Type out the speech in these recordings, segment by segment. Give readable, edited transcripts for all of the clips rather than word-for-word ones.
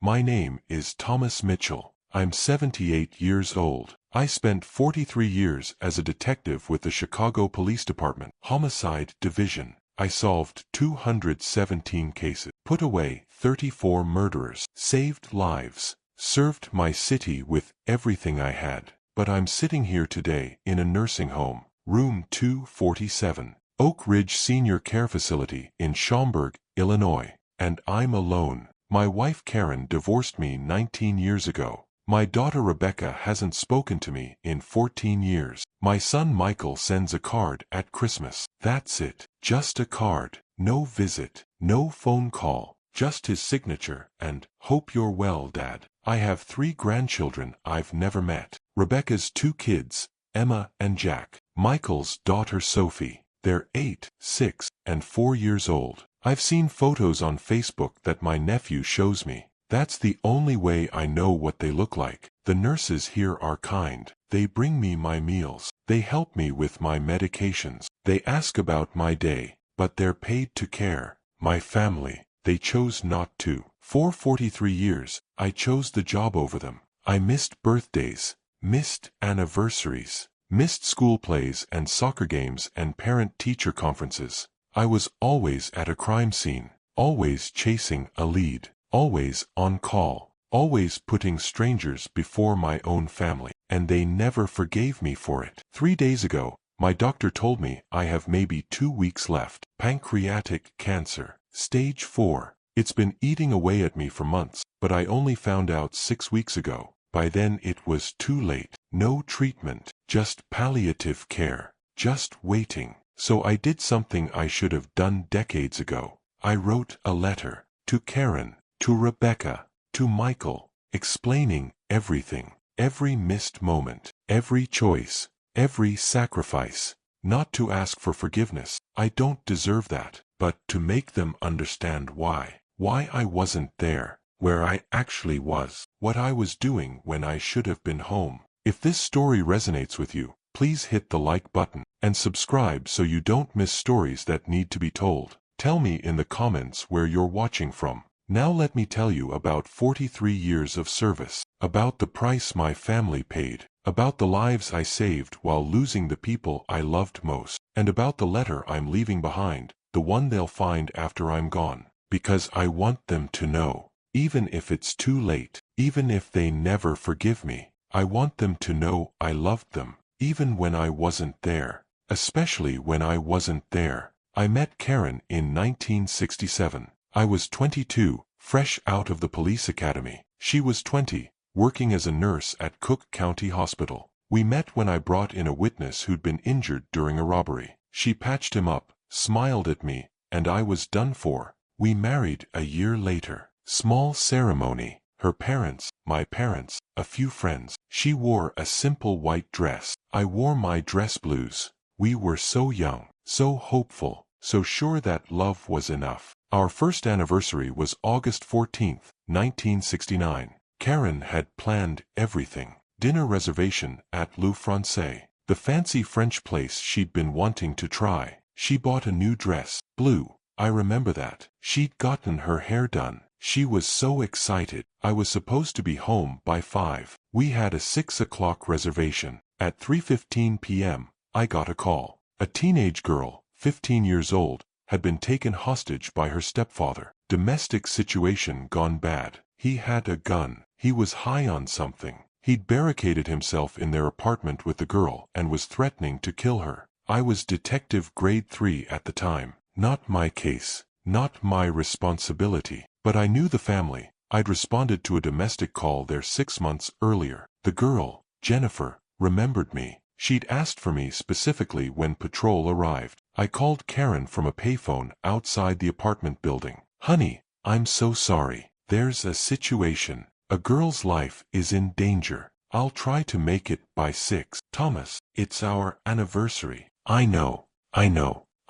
My name is Thomas Mitchell. I'm 78 years old. I spent 43 years as a detective with the Chicago Police Department, Homicide Division. I solved 217 cases, put away 34 murderers, saved lives, served my city with everything I had. But I'm sitting here today in a nursing home, room 247, Oak Ridge Senior Care Facility in Schaumburg, Illinois. And I'm alone. My wife Karen divorced me 19 years ago. My daughter Rebecca hasn't spoken to me in 14 years. My son Michael sends a card at Christmas. That's it. Just a card. No visit. No phone call. Just his signature and, "Hope you're well, Dad." I have 3 grandchildren I've never met. Rebecca's 2 kids, Emma and Jack. Michael's daughter Sophie. They're 8, 6, and 4 years old. I've seen photos on Facebook that my nephew shows me. That's the only way I know what they look like. The nurses here are kind. They bring me my meals. They help me with my medications. They ask about my day, but they're paid to care. My family, they chose not to. For 43 years, I chose the job over them. I missed birthdays, missed anniversaries, missed school plays and soccer games and parent-teacher conferences. I was always at a crime scene, always chasing a lead, always on call, always putting strangers before my own family, and they never forgave me for it. 3 days ago, my doctor told me I have maybe 2 weeks left. Pancreatic cancer, stage 4. It's been eating away at me for months, but I only found out 6 weeks ago. By then it was too late. No treatment, just palliative care, just waiting. So I did something I should have done decades ago. I wrote a letter to Karen, to Rebecca, to Michael, explaining everything, every missed moment, every choice, every sacrifice. Not to ask for forgiveness, I don't deserve that, but to make them understand why I wasn't there, where I actually was, what I was doing when I should have been home. If this story resonates with you, please hit the like button and subscribe so you don't miss stories that need to be told. Tell me in the comments where you're watching from. Now let me tell you about 43 years of service, about the price my family paid, about the lives I saved while losing the people I loved most, and about the letter I'm leaving behind, the one they'll find after I'm gone. Because I want them to know, even if it's too late, even if they never forgive me, I want them to know I loved them, even when I wasn't there, especially when I wasn't there. I met Karen in 1967. I was 22, fresh out of the police academy. She was 20, working as a nurse at Cook County Hospital. We met when I brought in a witness who'd been injured during a robbery. She patched him up, smiled at me, and I was done for. We married a year later. Small ceremony. Her parents, my parents, a few friends. She wore a simple white dress. I wore my dress blues. We were so young, so hopeful, so sure that love was enough. Our first anniversary was August 14, 1969. Karen had planned everything. Dinner reservation at Le Francais, the fancy French place she'd been wanting to try. She bought a new dress, blue. I remember that. She'd gotten her hair done. She was so excited. I was supposed to be home by 5. We had a 6 o'clock reservation. At 3:15 p.m., I got a call. A teenage girl, 15 years old, had been taken hostage by her stepfather. Domestic situation gone bad. He had a gun. He was high on something. He'd barricaded himself in their apartment with the girl and was threatening to kill her. I was detective grade 3 at the time. Not my case. Not my responsibility. But I knew the family. I'd responded to a domestic call there 6 months earlier. The girl, Jennifer, remembered me. She'd asked for me specifically when patrol arrived. I called Karen from a payphone outside the apartment building. "Honey, I'm so sorry. There's a situation. A girl's life is in danger. I'll try to make it by 6. Thomas, it's our anniversary." I know.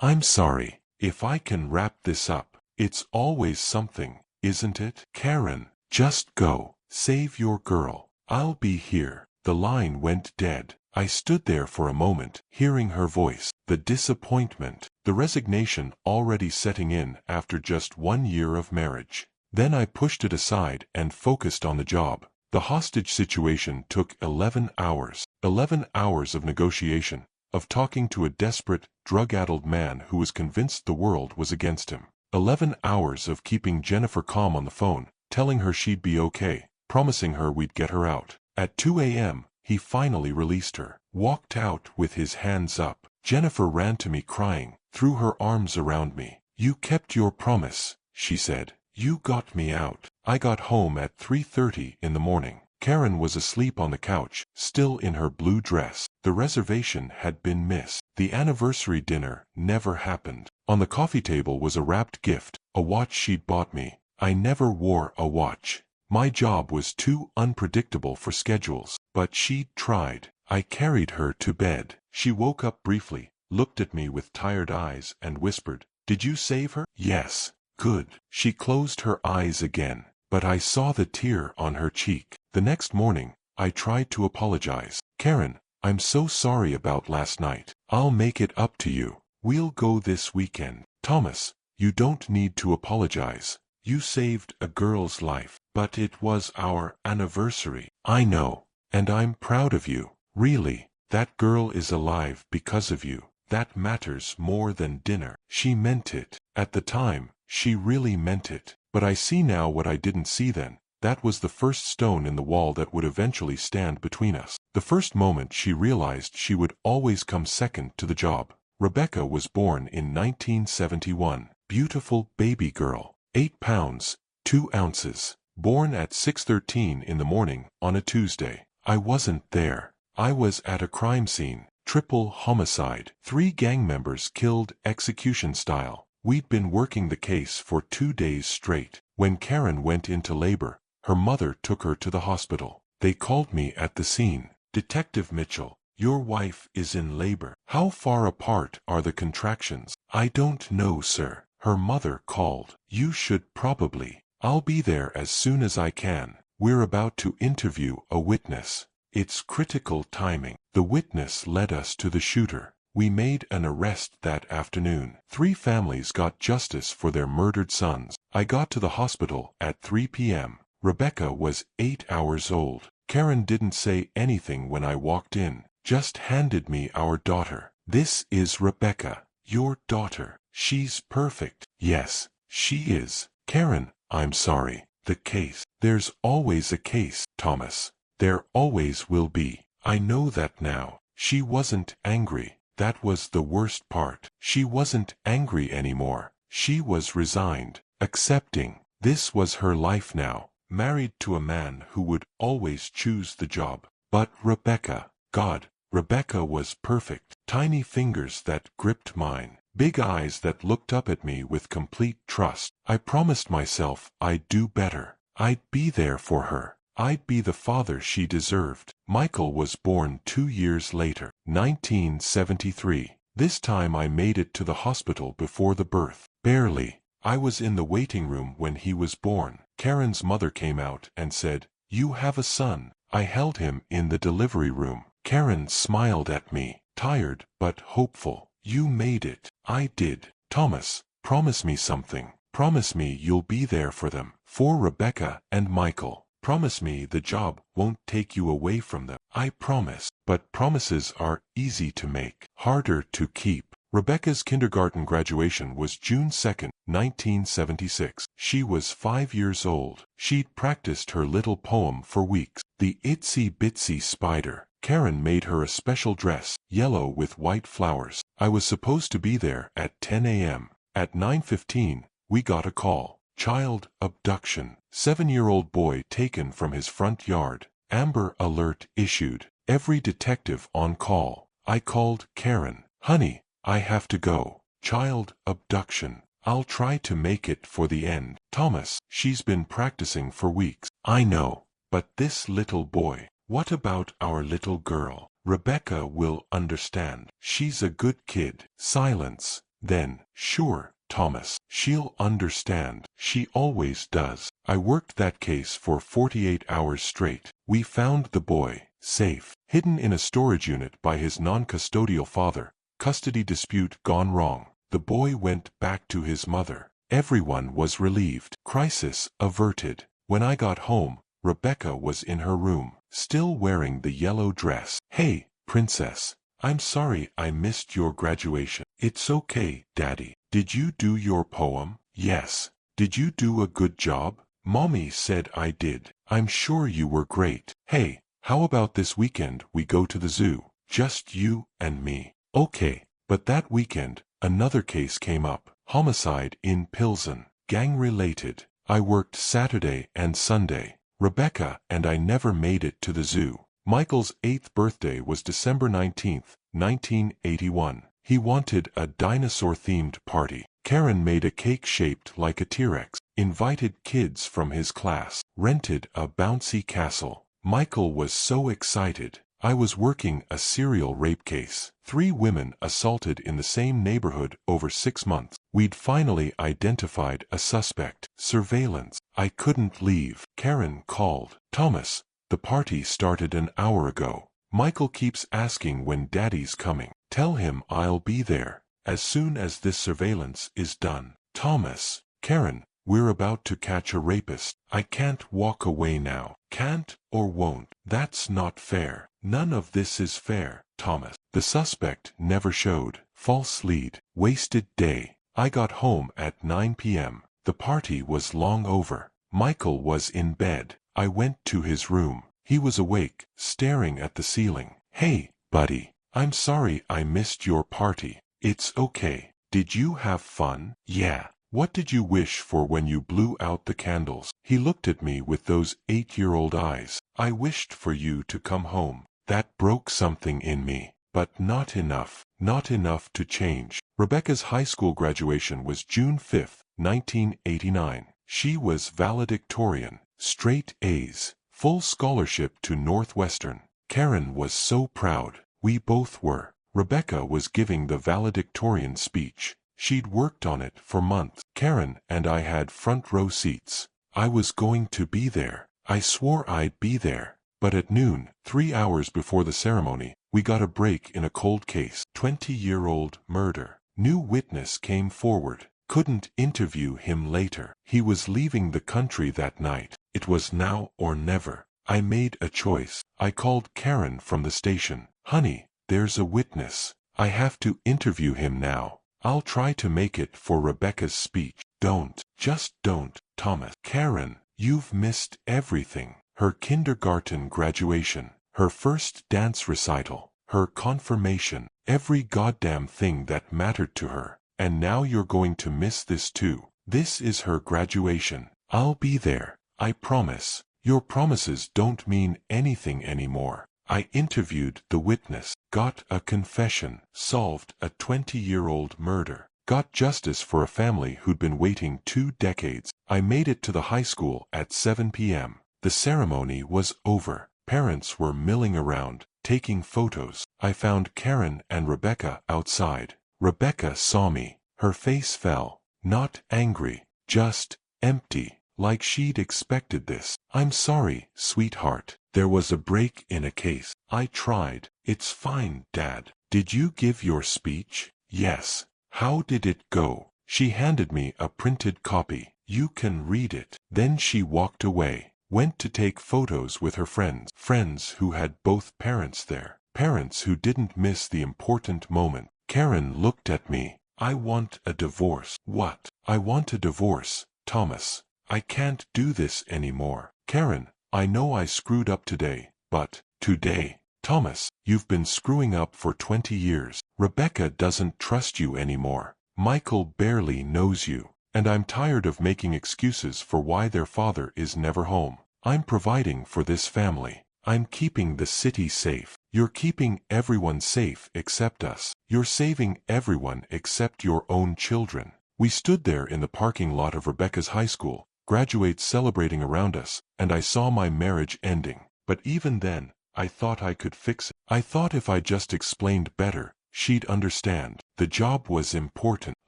I'm sorry. If I can wrap this up. It's always something, isn't it? Karen, just go. Save your girl. I'll be here. The line went dead. I stood there for a moment, hearing her voice, the disappointment, the resignation already setting in after just 1 year of marriage. Then I pushed it aside and focused on the job. The hostage situation took 11 hours. 11 hours of negotiation, of talking to a desperate, drug-addled man who was convinced the world was against him. 11 hours of keeping Jennifer calm on the phone, telling her she'd be okay, promising her we'd get her out. At 2 a.m., he finally released her, walked out with his hands up. Jennifer ran to me crying, threw her arms around me. "You kept your promise," she said. "You got me out." I got home at 3:30 in the morning. Karen was asleep on the couch, still in her blue dress. The reservation had been missed. The anniversary dinner never happened. On the coffee table was a wrapped gift, a watch she'd bought me. I never wore a watch. My job was too unpredictable for schedules, but she'd tried. I carried her to bed. She woke up briefly, looked at me with tired eyes, and whispered, "Did you save her?" "Yes." "Good." She closed her eyes again, but I saw the tear on her cheek. The next morning, I tried to apologize. "Karen, I'm so sorry about last night. I'll make it up to you. We'll go this weekend." "Thomas, you don't need to apologize. You saved a girl's life." "But it was our anniversary." "I know, and I'm proud of you. Really, that girl is alive because of you. That matters more than dinner." She meant it. At the time, she really meant it. But I see now what I didn't see then. That was the first stone in the wall that would eventually stand between us. The first moment she realized she would always come second to the job. Rebecca was born in 1971. Beautiful baby girl. 8 pounds, 2 ounces. Born at 6:13 in the morning on a Tuesday. I wasn't there. I was at a crime scene. Triple homicide. 3 gang members killed execution style. We'd been working the case for 2 days straight. When Karen went into labor, her mother took her to the hospital. They called me at the scene. "Detective Mitchell, your wife is in labor." "How far apart are the contractions?" "I don't know, sir." Her mother called. "You should probably." "I'll be there as soon as I can. We're about to interview a witness. It's critical timing." The witness led us to the shooter. We made an arrest that afternoon. 3 families got justice for their murdered sons. I got to the hospital at 3 p.m. Rebecca was 8 hours old. Karen didn't say anything when I walked in, just handed me our daughter. "This is Rebecca, your daughter. She's perfect." "Yes, she is." "Karen, I'm sorry. The case." "There's always a case, Thomas. There always will be." "I know that now." She wasn't angry. That was the worst part. She wasn't angry anymore. She was resigned, accepting. This was her life now, married to a man who would always choose the job. But Rebecca, God, Rebecca was perfect. Tiny fingers that gripped mine. Big eyes that looked up at me with complete trust. I promised myself I'd do better. I'd be there for her. I'd be the father she deserved. Michael was born 2 years later, 1973. This time I made it to the hospital before the birth. Barely. I was in the waiting room when he was born. Karen's mother came out and said, "You have a son." I held him in the delivery room. Karen smiled at me, tired but hopeful. "You made it." I did. "Thomas, promise me something. Promise me you'll be there for them, for Rebecca and Michael. Promise me the job won't take you away from them." "I promise." But promises are easy to make, harder to keep. Rebecca's kindergarten graduation was June 2, 1976. She was 5 years old. She'd practiced her little poem for weeks. The Itsy Bitsy Spider. Karen made her a special dress, yellow with white flowers. I was supposed to be there at 10 a.m. At 9:15, we got a call. Child abduction. 7-year-old boy taken from his front yard. Amber Alert issued. Every detective on call. I called Karen. "Honey, I have to go. Child abduction. I'll try to make it for the end." "Thomas, she's been practicing for weeks." "I know. But this little boy. What about our little girl?" "Rebecca will understand. She's a good kid." Silence. Then, "Sure, Thomas. She'll understand. She always does." I worked that case for 48 hours straight. We found the boy, safe, hidden in a storage unit by his non-custodial father. Custody dispute gone wrong. The boy went back to his mother. Everyone was relieved. Crisis averted. When I got home, Rebecca was in her room, still wearing the yellow dress. "Hey, princess. I'm sorry I missed your graduation." "It's okay, Daddy. Did you do your poem?" "Yes." "Did you do a good job?" "Mommy said I did." "I'm sure you were great." "Hey, how about this weekend we go to the zoo? Just you and me." "Okay." But that weekend, another case came up. Homicide in Pilsen. Gang-related. I worked Saturday and Sunday. Rebecca and I never made it to the zoo. Michael's 8th birthday was December 19th, 1981. He wanted a dinosaur-themed party. Karen made a cake shaped like a T-Rex, invited kids from his class, rented a bouncy castle. Michael was so excited. I was working a serial rape case. 3 women assaulted in the same neighborhood over 6 months. We'd finally identified a suspect. Surveillance. I couldn't leave. Karen called. "Thomas, the party started an hour ago. Michael keeps asking when Daddy's coming. Tell him I'll be there as soon as this surveillance is done." "Thomas." "Karen, we're about to catch a rapist. I can't walk away now." "Can't or won't. That's not fair." "None of this is fair, Thomas." The suspect never showed. False lead. Wasted day. I got home at 9 p.m. The party was long over. Michael was in bed. I went to his room. He was awake, staring at the ceiling. "Hey, buddy. I'm sorry I missed your party." "It's okay. Did you have fun?" "Yeah." "What did you wish for when you blew out the candles?" He looked at me with those 8-year-old eyes. "I wished for you to come home." That broke something in me, but not enough. Not enough to change. Rebecca's high school graduation was June 5, 1989. She was valedictorian, straight A's, full scholarship to Northwestern. Karen was so proud. We both were. Rebecca was giving the valedictorian speech. She'd worked on it for months. Karen and I had front row seats. I was going to be there. I swore I'd be there. But at noon, 3 hours before the ceremony, we got a break in a cold case. 20-year-old murder. New witness came forward. Couldn't interview him later. He was leaving the country that night. It was now or never. I made a choice. I called Karen from the station. "Honey, there's a witness. I have to interview him now. I'll try to make it for Rebecca's speech." "Don't. Just don't, Thomas." "Karen, you've missed everything. Her kindergarten graduation, her first dance recital, her confirmation, every goddamn thing that mattered to her. And now you're going to miss this too." "This is her graduation. I'll be there. I promise." "Your promises don't mean anything anymore." I interviewed the witness, got a confession, solved a 20-year-old murder, got justice for a family who'd been waiting 2 decades. I made it to the high school at 7 p.m. The ceremony was over. Parents were milling around, taking photos. I found Karen and Rebecca outside. Rebecca saw me. Her face fell. Not angry, just empty, like she'd expected this. "I'm sorry, sweetheart. There was a break in a case." I tried. "It's fine, Dad." "Did you give your speech?" "Yes." "How did it go?" She handed me a printed copy. "You can read it." Then she walked away. Went to take photos with her friends. Friends who had both parents there. Parents who didn't miss the important moment. Karen looked at me. "I want a divorce." "What?" "I want a divorce, Thomas. I can't do this anymore." "Karen, I know I screwed up today, but today." "Thomas, you've been screwing up for 20 years. Rebecca doesn't trust you anymore. Michael barely knows you. And I'm tired of making excuses for why their father is never home. I'm providing for this family. I'm keeping the city safe. You're keeping everyone safe except us. You're saving everyone except your own children." We stood there in the parking lot of Rebecca's high school, graduates celebrating around us, and I saw my marriage ending. But even then, I thought I could fix it. I thought if I just explained better, she'd understand. The job was important.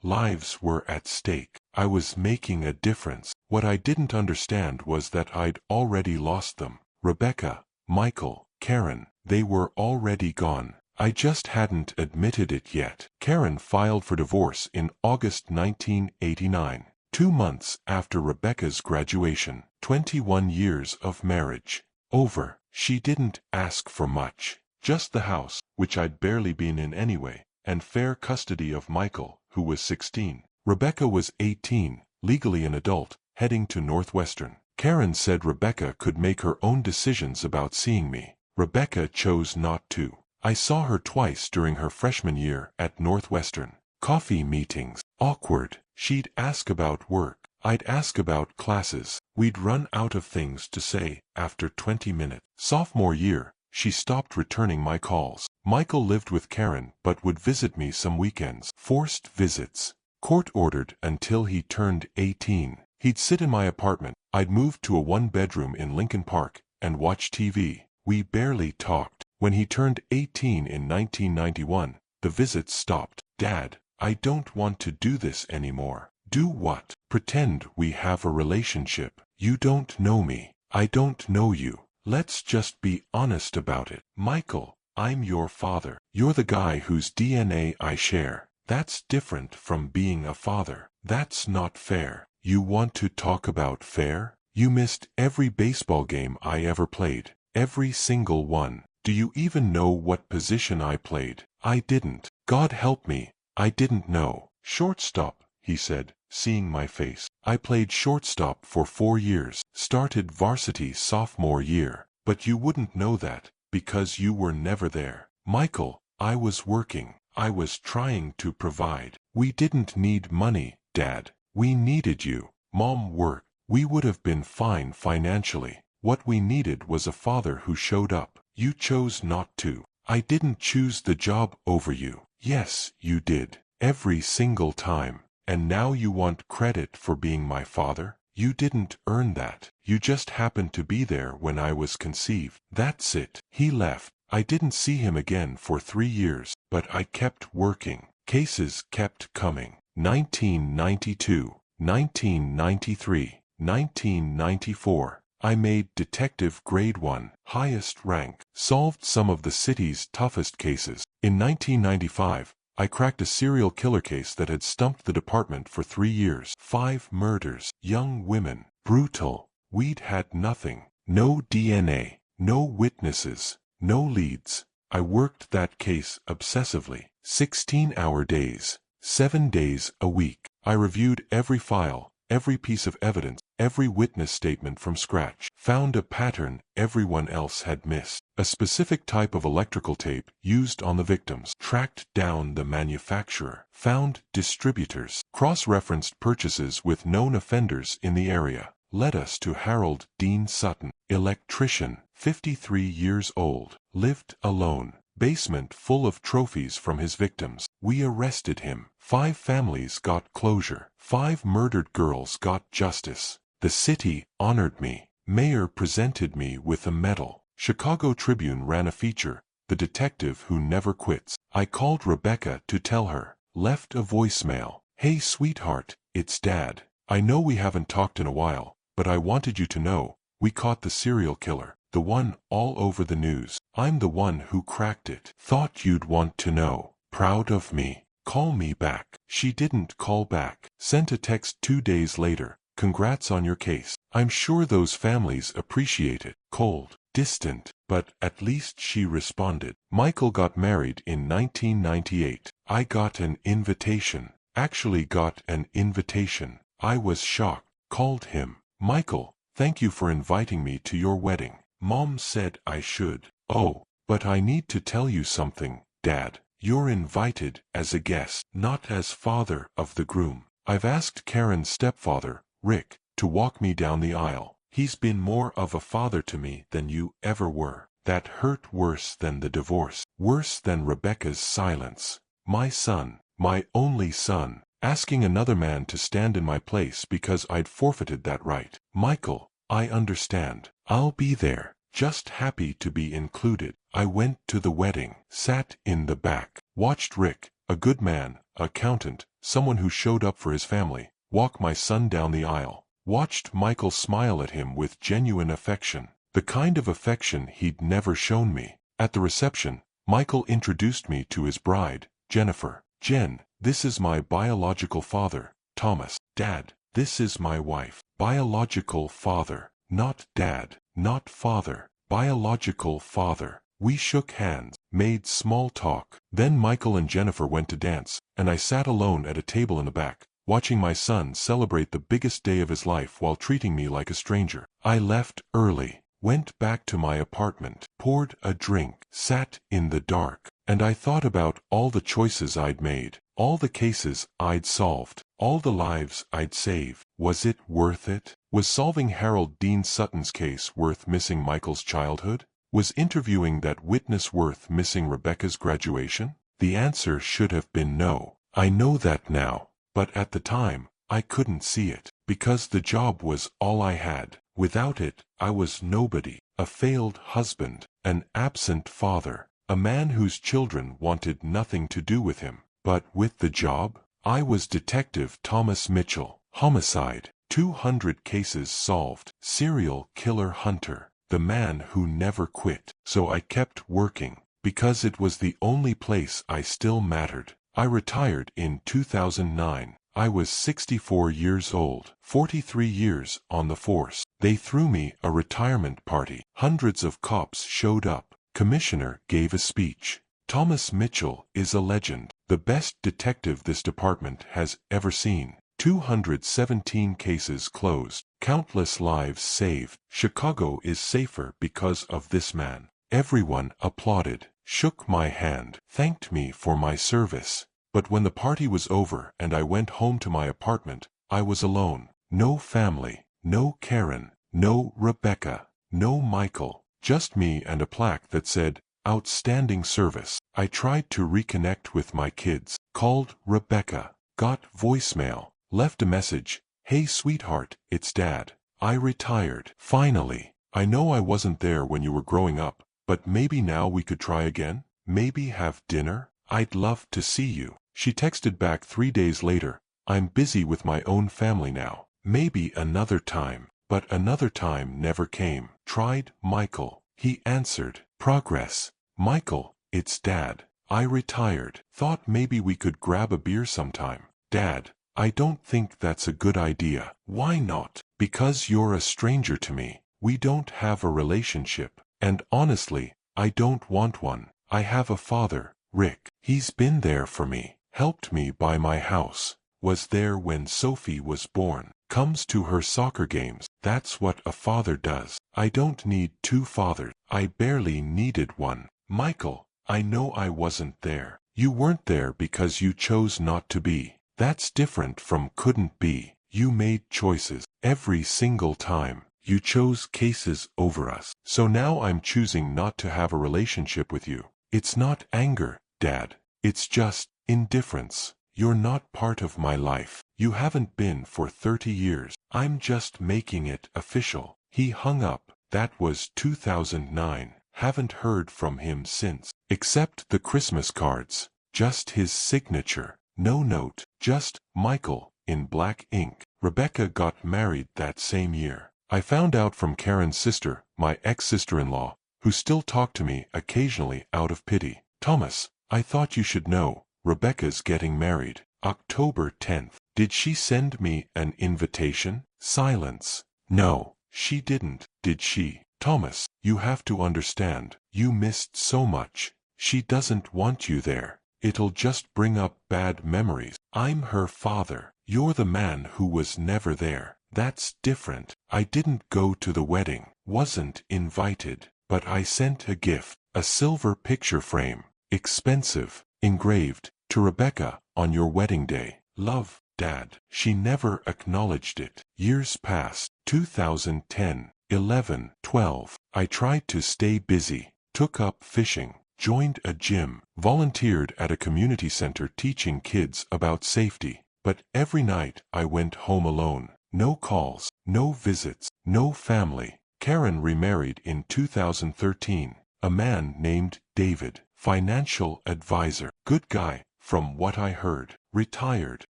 Lives were at stake. I was making a difference. What I didn't understand was that I'd already lost them. Rebecca, Michael, Karen, they were already gone. I just hadn't admitted it yet. Karen filed for divorce in August 1989. 2 months after Rebecca's graduation. 21 years of marriage. Over. She didn't ask for much. Just the house, which I'd barely been in anyway, and fair custody of Michael, who was 16. Rebecca was 18, legally an adult, heading to Northwestern. Karen said Rebecca could make her own decisions about seeing me. Rebecca chose not to. I saw her twice during her freshman year at Northwestern. Coffee meetings. Awkward. She'd ask about work. I'd ask about classes. We'd run out of things to say after 20 minutes. Sophomore year, she stopped returning my calls. Michael lived with Karen but would visit me some weekends. Forced visits. Court-ordered until he turned 18. He'd sit in my apartment. I'd moved to a one-bedroom in Lincoln Park and watch TV. We barely talked. When he turned 18 in 1991, the visits stopped. Dad, I don't want to do this anymore. Do what? Pretend we have a relationship. You don't know me. I don't know you. Let's just be honest about it. Michael, I'm your father. You're the guy whose DNA I share. That's different from being a father. That's not fair. You want to talk about fair? You missed every baseball game I ever played. Every single one. Do you even know what position I played? I didn't. God help me. I didn't know. Shortstop, he said, seeing my face. I played shortstop for 4 years. Started varsity sophomore year. But you wouldn't know that, because you were never there. Michael, I was working. I was trying to provide. We didn't need money, Dad. We needed you. Mom worked. We would have been fine financially. What we needed was a father who showed up. You chose not to. I didn't choose the job over you. Yes, you did. Every single time. And now you want credit for being my father? You didn't earn that. You just happened to be there when I was conceived. That's it. He left. I didn't see him again for 3 years, but I kept working. Cases kept coming. 1992, 1993, 1994. I made detective grade 1, highest rank. Solved some of the city's toughest cases. In 1995, I cracked a serial killer case that had stumped the department for 3 years. 5 murders. Young women. Brutal. We'd had nothing. No DNA. No witnesses. No leads. I worked that case obsessively. 16-hour days. 7 days a week. I reviewed every file, every piece of evidence, every witness statement from scratch. Found a pattern everyone else had missed. A specific type of electrical tape used on the victims. Tracked down the manufacturer. Found distributors. Cross-referenced purchases with known offenders in the area. Led us to Harold Dean Sutton. Electrician. 53 years old. Lived alone. Basement full of trophies from his victims. We arrested him. 5 families got closure. 5 murdered girls got justice. The city honored me. Mayor presented me with a medal. Chicago Tribune ran a feature, The Detective Who Never Quits. I called Rebecca to tell her. Left a voicemail. Hey sweetheart, it's Dad. I know we haven't talked in a while, but I wanted you to know, we caught the serial killer. The one all over the news. I'm the one who cracked it. Thought you'd want to know. Proud of me. Call me back. She didn't call back. Sent a text 2 days later. Congrats on your case. I'm sure those families appreciate it. Cold. Distant. But at least she responded. Michael got married in 1998. I got an invitation. Actually got an invitation. I was shocked. Called him. Michael, thank you for inviting me to your wedding. Mom said I should. Oh, but I need to tell you something, Dad. You're invited as a guest, not as father of the groom. I've asked Karen's stepfather, Rick, to walk me down the aisle. He's been more of a father to me than you ever were. That hurt worse than the divorce, worse than Rebecca's silence. My son, my only son, asking another man to stand in my place because I'd forfeited that right. Michael, I understand. I'll be there. Just happy to be included. I went to the wedding, sat in the back, watched Rick, a good man, accountant, someone who showed up for his family, walk my son down the aisle. Watched Michael smile at him with genuine affection, the kind of affection he'd never shown me. At the reception, Michael introduced me to his bride, Jennifer. Jen, this is my biological father, Thomas. Dad, This is my wife. Biological father. Not dad. Not father. Biological father. We shook hands, made small talk. Then Michael and Jennifer went to dance, and I sat alone at a table in the back, watching my son celebrate the biggest day of his life while treating me like a stranger. I left early, went back to my apartment, poured a drink, sat in the dark, and I thought about all the choices I'd made, all the cases I'd solved, all the lives I'd saved. Was it worth it? Was solving Harold Dean Sutton's case worth missing Michael's childhood? Was interviewing that witness worth missing Rebecca's graduation? The answer should have been no. I know that now, but at the time, I couldn't see it, because the job was all I had. Without it, I was nobody, a failed husband, an absent father, a man whose children wanted nothing to do with him. But with the job, I was Detective Thomas Mitchell. Homicide, 200 cases solved, serial killer hunter, the man who never quit. So I kept working, because it was the only place I still mattered. I retired in 2009. I was 64 years old, 43 years on the force. They threw me a retirement party. Hundreds of cops showed up. Commissioner gave a speech. Thomas Mitchell is a legend, the best detective this department has ever seen. 217 cases closed, countless lives saved. Chicago is safer because of this man. Everyone applauded, shook my hand, thanked me for my service. But when the party was over and I went home to my apartment, I was alone. No family, no Karen, no Rebecca, no Michael, just me and a plaque that said, "Outstanding service." I tried to reconnect with my kids, called Rebecca, got voicemail, left a message, "Hey sweetheart, it's Dad. I retired. Finally. I know I wasn't there when you were growing up, but maybe now we could try again? Maybe have dinner? I'd love to see you." She texted back 3 days later, "I'm busy with my own family now. Maybe another time." But another time never came. Tried Michael. He answered, "Progress. Michael, it's Dad. I retired. Thought maybe we could grab a beer sometime." "Dad, I don't think that's a good idea." "Why not?" "Because you're a stranger to me. We don't have a relationship. And honestly, I don't want one. I have a father, Rick. He's been there for me, helped me buy my house, was there when Sophie was born, comes to her soccer games. That's what a father does. I don't need two fathers. I barely needed one." "Michael, I know I wasn't there." "You weren't there because you chose not to be. That's different from couldn't be. You made choices. Every single time, you chose cases over us. So now I'm choosing not to have a relationship with you. It's not anger, Dad. It's just indifference. You're not part of my life. You haven't been for 30 years. I'm just making it official." He hung up. That was 2009. Haven't heard from him since. Except the Christmas cards. Just his signature. No note. Just Michael in black ink. Rebecca got married that same year. I found out from Karen's sister, my ex-sister-in-law, who still talked to me occasionally out of pity. "Thomas, I thought you should know. Rebecca's getting married. October 10th. Did she send me an invitation?" Silence. "No, she didn't, did she?" "Thomas, you have to understand. You missed so much. She doesn't want you there. It'll just bring up bad memories. I'm her father. You're the man who was never there. That's different. I didn't go to the wedding. Wasn't invited. But I sent a gift. A silver picture frame. Expensive. Engraved. To Rebecca, on your wedding day. Love, Dad." She never acknowledged it. Years passed. 2010, 11, 12. I tried to stay busy. Took up fishing. Joined a gym. Volunteered at a community center teaching kids about safety. But every night I went home alone. No calls. No visits. No family. Karen remarried in 2013. A man named David. Financial advisor. Good guy, from what I heard. Retired.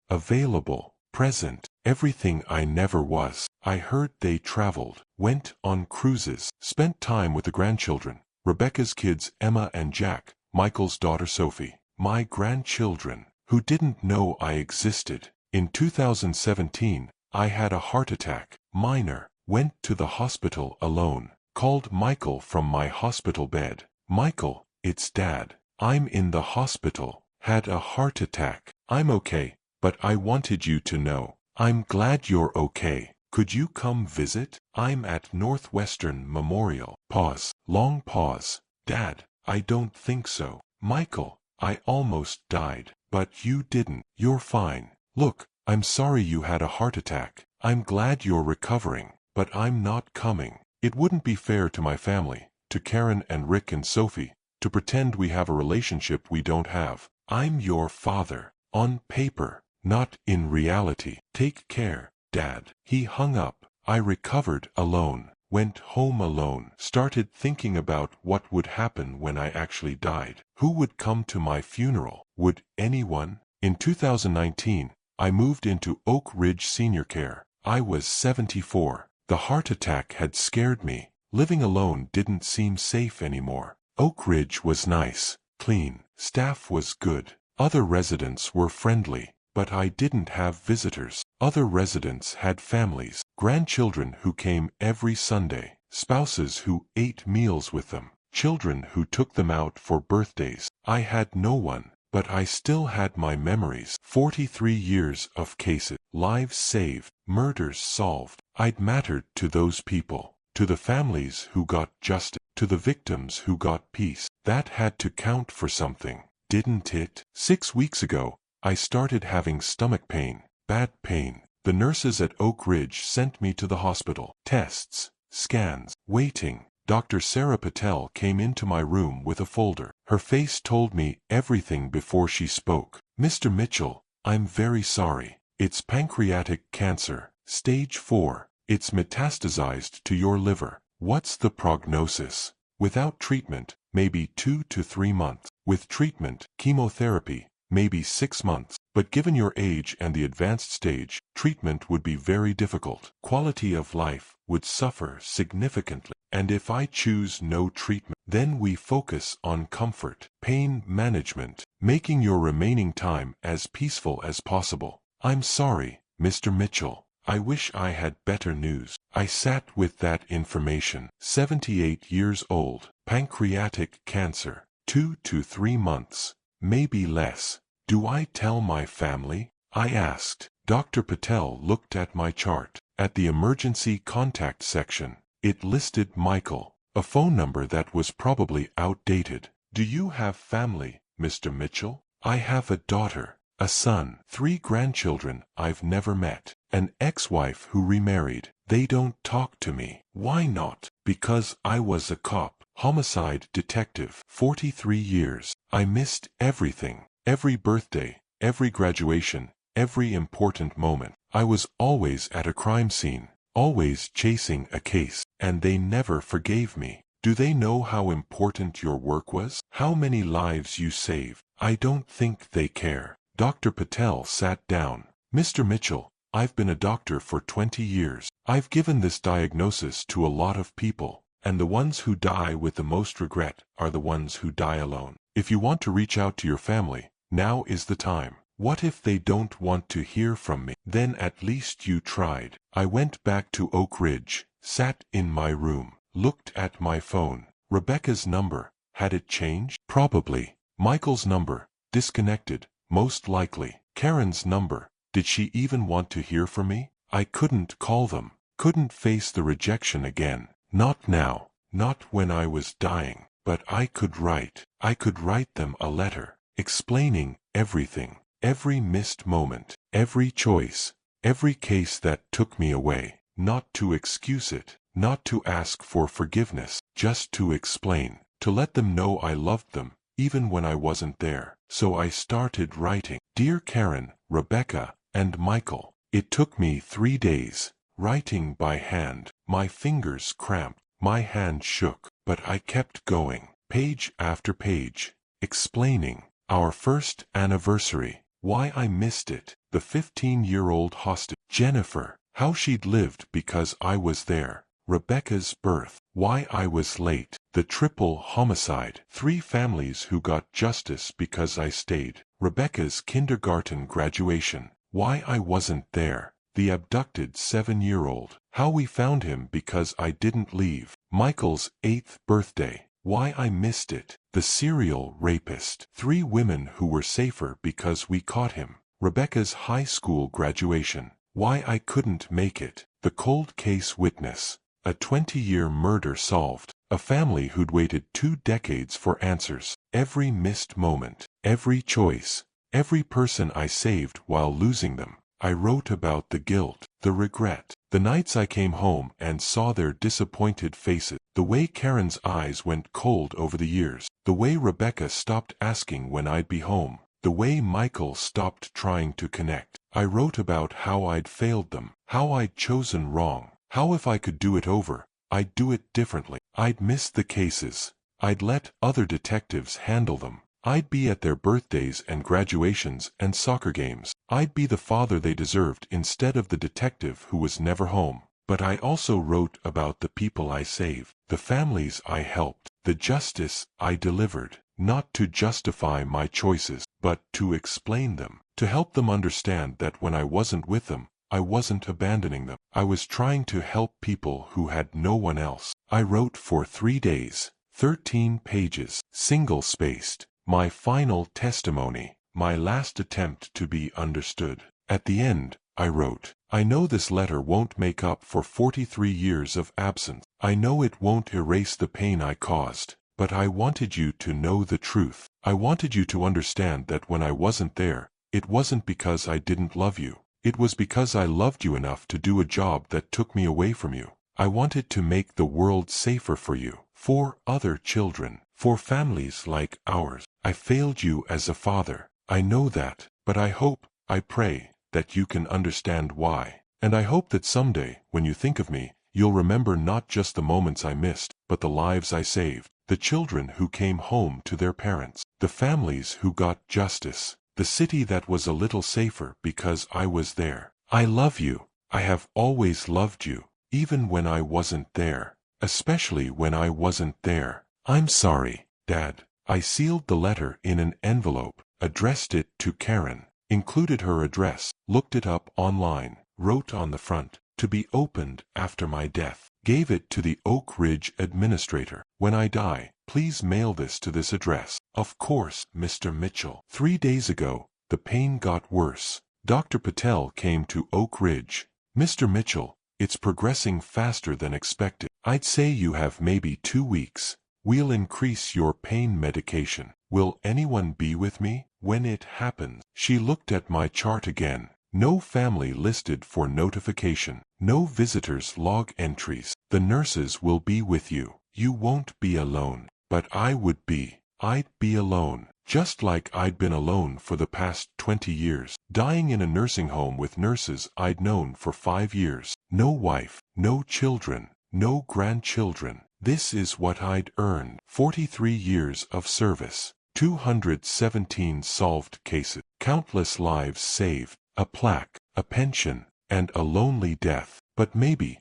Available. Present. Everything I never was. I heard they traveled. Went on cruises. Spent time with the grandchildren. Rebecca's kids Emma and Jack. Michael's daughter Sophie. My grandchildren, who didn't know I existed. In 2017, I had a heart attack. Minor. Went to the hospital alone. Called Michael from my hospital bed. Michael, it's Dad. I'm in the hospital. Had a heart attack. I'm okay, but I wanted you to know. I'm glad you're okay. Could you come visit? I'm at Northwestern Memorial. Pause. Long pause. Dad, I don't think so. Michael, I almost died, but you didn't. You're fine. Look, I'm sorry you had a heart attack. I'm glad you're recovering, but I'm not coming. It wouldn't be fair to my family, to Karen and Rick and Sophie, to pretend we have a relationship we don't have. I'm your father, on paper, not in reality. Take care, Dad. He hung up. I recovered alone, went home alone, started thinking about what would happen when I actually died. Who would come to my funeral? Would anyone? In 2019, I moved into Oak Ridge Senior Care. I was 74. The heart attack had scared me. Living alone didn't seem safe anymore. Oak Ridge was nice, clean, staff was good. Other residents were friendly, but I didn't have visitors. Other residents had families, grandchildren who came every Sunday, spouses who ate meals with them, children who took them out for birthdays. I had no one, but I still had my memories. 43 years of cases, lives saved, murders solved. I'd mattered to those people, to the families who got justice, to the victims who got peace. That had to count for something, didn't it? 6 weeks ago, I started having stomach pain, bad pain. The nurses at Oak Ridge sent me to the hospital. Tests, scans, waiting. Dr. Sarah Patel came into my room with a folder. Her face told me everything before she spoke. Mr. Mitchell, I'm very sorry. It's pancreatic cancer, stage 4. It's metastasized to your liver. What's the prognosis? Without treatment, maybe 2 to 3 months. With treatment, chemotherapy, maybe 6 months. But given your age and the advanced stage, treatment would be very difficult. Quality of life would suffer significantly. And if I choose no treatment, then we focus on comfort, pain management, making your remaining time as peaceful as possible. I'm sorry, Mr. Mitchell. I wish I had better news. I sat with that information. 78 years old, pancreatic cancer, 2 to 3 months, maybe less. Do I tell my family? I asked. Dr. Patel looked at my chart. At the emergency contact section, it listed Michael, a phone number that was probably outdated. Do you have family, Mr. Mitchell? I have a daughter, a son, 3 grandchildren I've never met, an ex-wife who remarried. They don't talk to me. Why not? Because I was a cop, homicide detective, 43 years. I missed everything. Every birthday, every graduation, every important moment. I was always at a crime scene, always chasing a case, and they never forgave me. Do they know how important your work was? How many lives you saved? I don't think they care. Dr. Patel sat down. Mr. Mitchell, I've been a doctor for 20 years. I've given this diagnosis to a lot of people, and the ones who die with the most regret are the ones who die alone. If you want to reach out to your family, now is the time. What if they don't want to hear from me? Then at least you tried. I went back to Oak Ridge, sat in my room, looked at my phone. Rebecca's number, had it changed? Probably. Michael's number, disconnected, most likely. Karen's number, did she even want to hear from me? I couldn't call them, couldn't face the rejection again. Not now, not when I was dying. But I could write them a letter, explaining everything, every missed moment, every choice, every case that took me away, not to excuse it, not to ask for forgiveness, just to explain, to let them know I loved them, even when I wasn't there. So I started writing. Dear Karen, Rebecca, and Michael. It took me 3 days, writing by hand. My fingers cramped, my hand shook, but I kept going, page after page, explaining our first anniversary, why I missed it, the 15-year-old hostage, Jennifer, how she'd lived because I was there, Rebecca's birth, why I was late, the triple homicide, 3 families who got justice because I stayed, Rebecca's kindergarten graduation, why I wasn't there, The abducted 7-year-old. How we found him because I didn't leave. Michael's 8th birthday. Why I missed it. The serial rapist. 3 women who were safer because we caught him. Rebecca's high school graduation. Why I couldn't make it. The cold case witness. A 20-year murder solved. A family who'd waited 2 decades for answers. Every missed moment. Every choice. Every person I saved while losing them. I wrote about the guilt, the regret, the nights I came home and saw their disappointed faces, the way Karen's eyes went cold over the years, the way Rebecca stopped asking when I'd be home, the way Michael stopped trying to connect. I wrote about how I'd failed them, how I'd chosen wrong, how if I could do it over, I'd do it differently. I'd miss the cases. I'd let other detectives handle them. I'd be at their birthdays and graduations and soccer games. I'd be the father they deserved instead of the detective who was never home. But I also wrote about the people I saved, the families I helped, the justice I delivered, not to justify my choices, but to explain them, to help them understand that when I wasn't with them, I wasn't abandoning them. I was trying to help people who had no one else. I wrote for 3 days, 13 pages, single-spaced. My final testimony, my last attempt to be understood. At the end, I wrote, I know this letter won't make up for 43 years of absence. I know it won't erase the pain I caused, but I wanted you to know the truth. I wanted you to understand that when I wasn't there, it wasn't because I didn't love you. It was because I loved you enough to do a job that took me away from you. I wanted to make the world safer for you, for other children, for families like ours. I failed you as a father. I know that, but I hope, I pray, that you can understand why. And I hope that someday, when you think of me, you'll remember not just the moments I missed, but the lives I saved, the children who came home to their parents, the families who got justice, the city that was a little safer because I was there. I love you. I have always loved you, even when I wasn't there, especially when I wasn't there. I'm sorry, Dad. I sealed the letter in an envelope, addressed it to Karen, included her address, looked it up online, wrote on the front, to be opened after my death, gave it to the Oak Ridge administrator. When I die, please mail this to this address. Of course, Mr. Mitchell. 3 days ago, the pain got worse. Dr. Patel came to Oak Ridge. Mr. Mitchell, it's progressing faster than expected. I'd say you have maybe 2 weeks. We'll increase your pain medication. Will anyone be with me when it happens? She looked at my chart again. No family listed for notification. No visitors log entries. The nurses will be with you. You won't be alone. But I would be. I'd be alone. Just like I'd been alone for the past 20 years. Dying in a nursing home with nurses I'd known for 5 years. No wife. No children. No grandchildren. This is what I'd earned. 43 years of service. 217 solved cases. Countless lives saved. A plaque. A pension. And a lonely death. But maybe,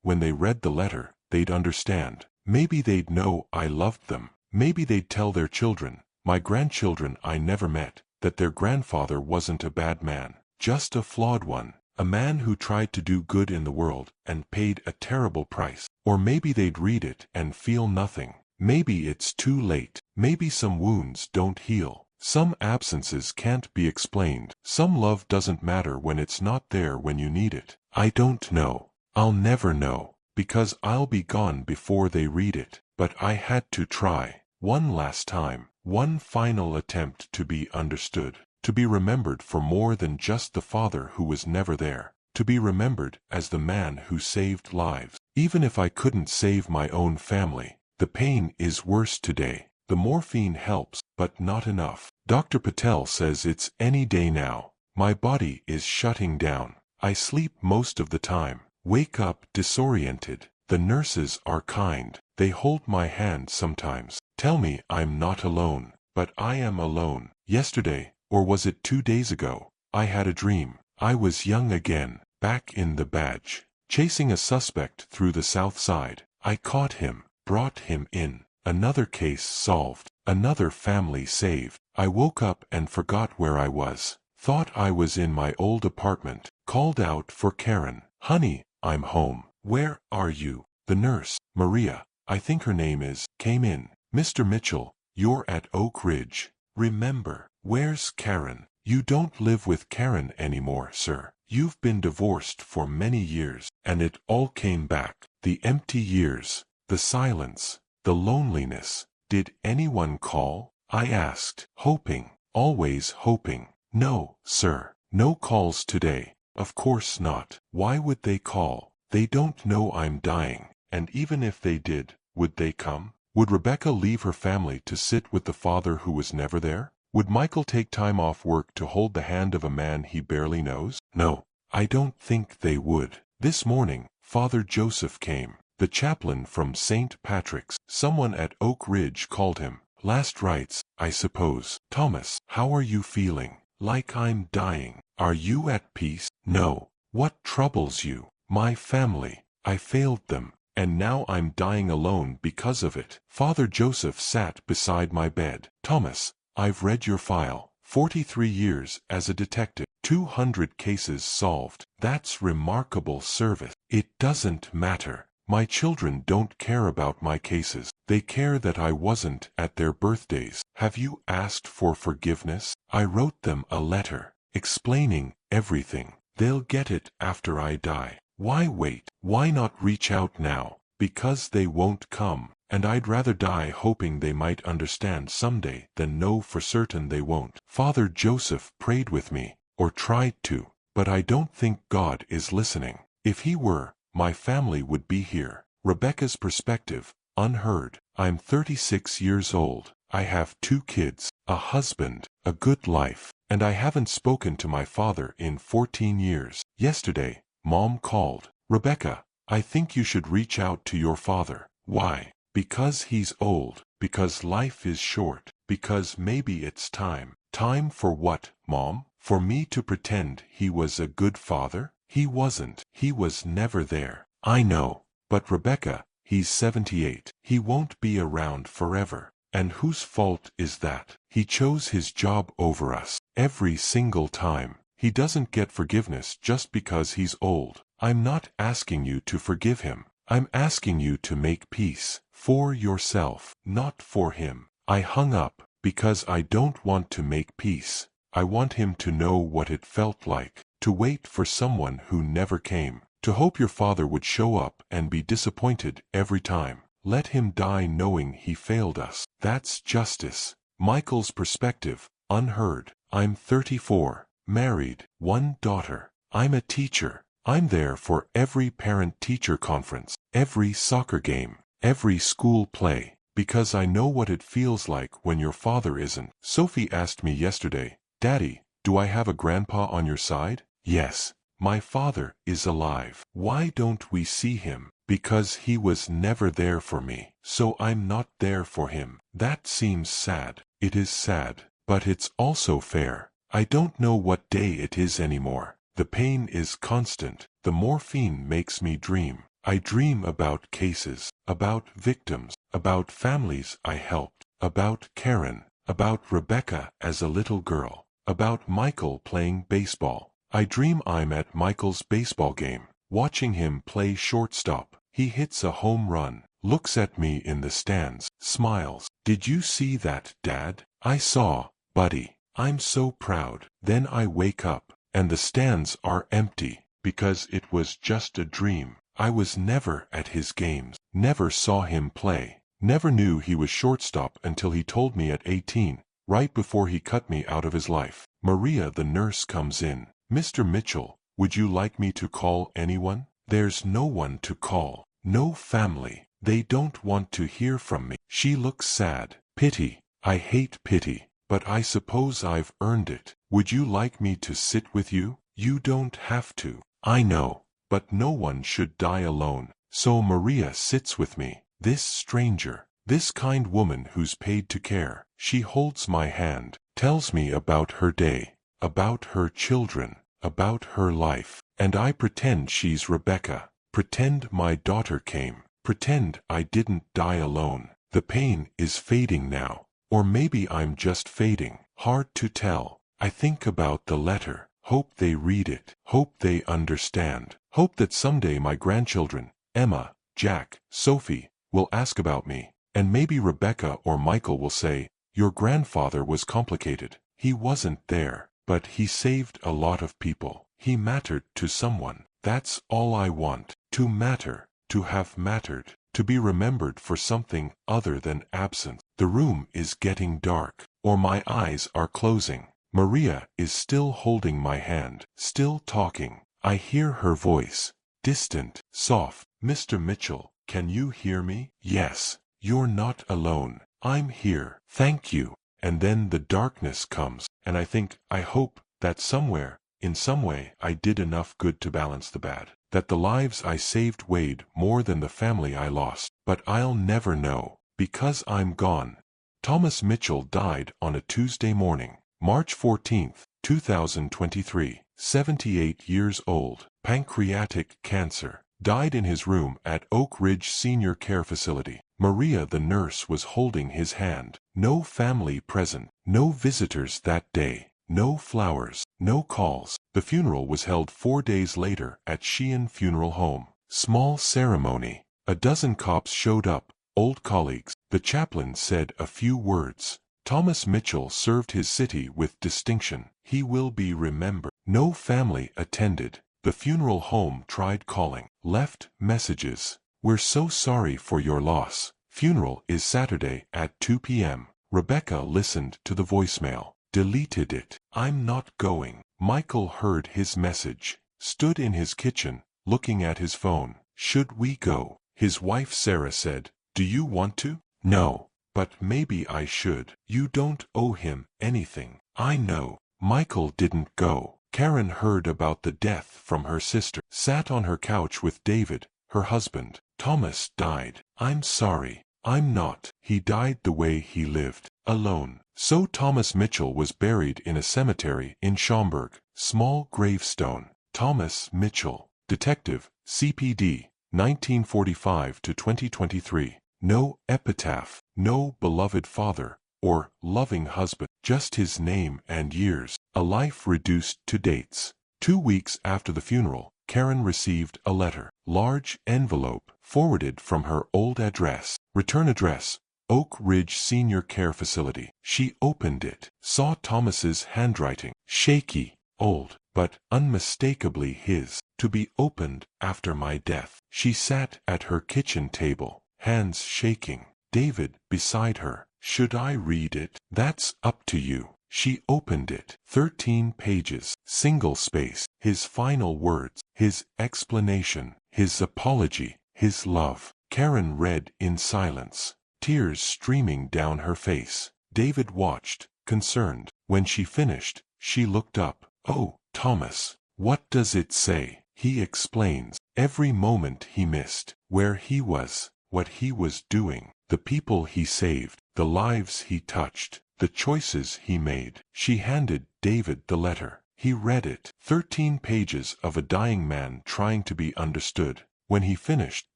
when they read the letter, they'd understand. Maybe they'd know I loved them. Maybe they'd tell their children, my grandchildren I never met, that their grandfather wasn't a bad man, just a flawed one. A man who tried to do good in the world and paid a terrible price. Or maybe they'd read it and feel nothing. Maybe it's too late. Maybe some wounds don't heal. Some absences can't be explained. Some love doesn't matter when it's not there when you need it. I don't know. I'll never know, because I'll be gone before they read it. But I had to try. One last time. One final attempt to be understood. To be remembered for more than just the father who was never there. To be remembered as the man who saved lives. Even if I couldn't save my own family, the pain is worse today. The morphine helps, but not enough. Dr. Patel says it's any day now. My body is shutting down. I sleep most of the time. Wake up disoriented. The nurses are kind. They hold my hand sometimes. Tell me I'm not alone. But I am alone. Yesterday, or was it 2 days ago, I had a dream. I was young again, back in the badge, chasing a suspect through the south side. I caught him, brought him in. Another case solved. Another family saved. I woke up and forgot where I was. Thought I was in my old apartment. called out for Karen. "Honey, I'm home. Where are you?" The nurse, Maria, I think her name is, came in. "Mr. Mitchell, you're at Oak Ridge. Remember, where's Karen?" "You don't live with Karen anymore, sir. You've been divorced for many years, and it all came back. The empty years, the silence, the loneliness. Did anyone call?" I asked, hoping, always hoping. "No, sir. No calls today. Of course not. Why would they call? They don't know I'm dying. And even if they did, would they come? Would Rebecca leave her family to sit with the father who was never there? Would Michael take time off work to hold the hand of a man he barely knows? No, I don't think they would." This morning, Father Joseph came, the chaplain from St. Patrick's. Someone at Oak Ridge called him. "Last rites, I suppose." "Thomas, how are you feeling?" "Like I'm dying." "Are you at peace?" "No." "What troubles you?" "My family. I failed them, and now I'm dying alone because of it." Father Joseph sat beside my bed. "Thomas, I've read your file. 43 years as a detective. 200 cases solved. That's remarkable service." "It doesn't matter. My children don't care about my cases. They care that I wasn't at their birthdays." "Have you asked for forgiveness?" "I wrote them a letter, explaining everything. They'll get it after I die." "Why wait? Why not reach out now?" "Because they won't come. And I'd rather die hoping they might understand someday than know for certain they won't." Father Joseph prayed with me, or tried to, but I don't think God is listening. If he were, my family would be here. Rebecca's perspective, unheard. "I'm 36 years old. I have 2 kids, a husband, a good life, and I haven't spoken to my father in 14 years. Yesterday, Mom called. "Rebecca, I think you should reach out to your father." "Why?" "Because he's old, because life is short, because maybe it's time." "Time for what, Mom? For me to pretend he was a good father?" "He wasn't. He was never there." "I know. But Rebecca, he's 78. He won't be around forever. And whose fault is that? He chose his job over us, every single time. He doesn't get forgiveness just because he's old." "I'm not asking you to forgive him. I'm asking you to make peace. For yourself, not for him." I hung up, because I don't want to make peace. I want him to know what it felt like, to wait for someone who never came, to hope your father would show up and be disappointed every time. Let him die knowing he failed us. That's justice. Michael's perspective, unheard. "I'm 34, married, 1 daughter. I'm a teacher. I'm there for every parent-teacher conference, every soccer game, every school play, because I know what it feels like when your father isn't." Sophie asked me yesterday, "Daddy, do I have a grandpa on your side?" "Yes. My father is alive." "Why don't we see him?" "Because he was never there for me, so I'm not there for him." That seems sad. It is sad, but it's also fair. I don't know what day it is anymore. The pain is constant. The morphine makes me dream. I dream about cases, about victims, about families I helped, about Karen, about Rebecca as a little girl, about Michael playing baseball. I dream I'm at Michael's baseball game, watching him play shortstop. He hits a home run, looks at me in the stands, smiles. "Did you see that, Dad?" "I saw, buddy. I'm so proud." Then I wake up, and the stands are empty, because it was just a dream. I was never at his games, never saw him play, never knew he was shortstop until he told me at 18, right before he cut me out of his life. Maria the nurse comes in. "Mr. Mitchell, would you like me to call anyone?" "There's no one to call. No family. They don't want to hear from me." She looks sad. "Pity. I hate pity, but I suppose I've earned it. Would you like me to sit with you?" "You don't have to." "I know, but no one should die alone." So Maria sits with me. This stranger, this kind woman who's paid to care. She holds my hand, tells me about her day, about her children, about her life. And I pretend she's Rebecca. Pretend my daughter came. Pretend I didn't die alone. The pain is fading now. Or maybe I'm just fading. Hard to tell. I think about the letter, Hope they read it. Hope they understand. Hope that someday my grandchildren, Emma, Jack, Sophie, will ask about me. And maybe Rebecca or Michael will say, your grandfather was complicated. He wasn't there, but he saved a lot of people. He mattered to someone. That's all I want. To matter. To have mattered. To be remembered for something other than absence. The room is getting dark, or my eyes are closing. Maria is still holding my hand, still talking. I hear her voice, distant, soft. Mr. Mitchell, can you hear me? Yes. You're not alone. I'm here. Thank you. And then the darkness comes, and I hope, that somewhere, in some way, I did enough good to balance the bad. That the lives I saved weighed more than the family I lost. But I'll never know, because I'm gone. Thomas Mitchell died on a Tuesday morning, March 14, 2023, 78 years old, pancreatic cancer. Died in his room at Oak Ridge Senior Care Facility. Maria the nurse was holding his hand. No family present, no visitors that day, no flowers, no calls. The funeral was held 4 days later at Sheehan Funeral Home. Small ceremony. A dozen cops showed up, old colleagues. The chaplain said a few words. Thomas Mitchell served his city with distinction. He will be remembered. No family attended. The funeral home tried calling, left messages. We're so sorry for your loss. Funeral is Saturday at 2 p.m. Rebecca listened to the voicemail, deleted it. I'm not going. Michael heard his message, stood in his kitchen, looking at his phone. Should we go? His wife Sarah said, do you want to? No, but maybe I should. You don't owe him anything. I know. Michael didn't go. Karen heard about the death from her sister, sat on her couch with David, her husband. Thomas died. I'm sorry. I'm not. He died the way he lived, alone. So Thomas Mitchell was buried in a cemetery in Schaumburg. Small gravestone. Thomas Mitchell, detective, CPD, 1945 to 2023. No epitaph, no beloved father, or loving husband, just his name and years. A life reduced to dates. 2 weeks after the funeral, Karen received a letter, large envelope, forwarded from her old address. Return address, Oak Ridge Senior Care Facility. She opened it, saw Thomas's handwriting, shaky, old, but unmistakably his. To be opened after my death. She sat at her kitchen table, hands shaking. David beside her. Should I read it? That's up to you. She opened it. 13 pages, single space. His final words, his explanation, his apology, his love. Karen read in silence, tears streaming down her face. David watched, concerned. When she finished, she looked up. Oh, Thomas, what does it say? He explains every moment he missed, where he was, what he was doing, the people he saved, the lives he touched, the choices he made. She handed David the letter. He read it. 13 pages of a dying man trying to be understood. When he finished,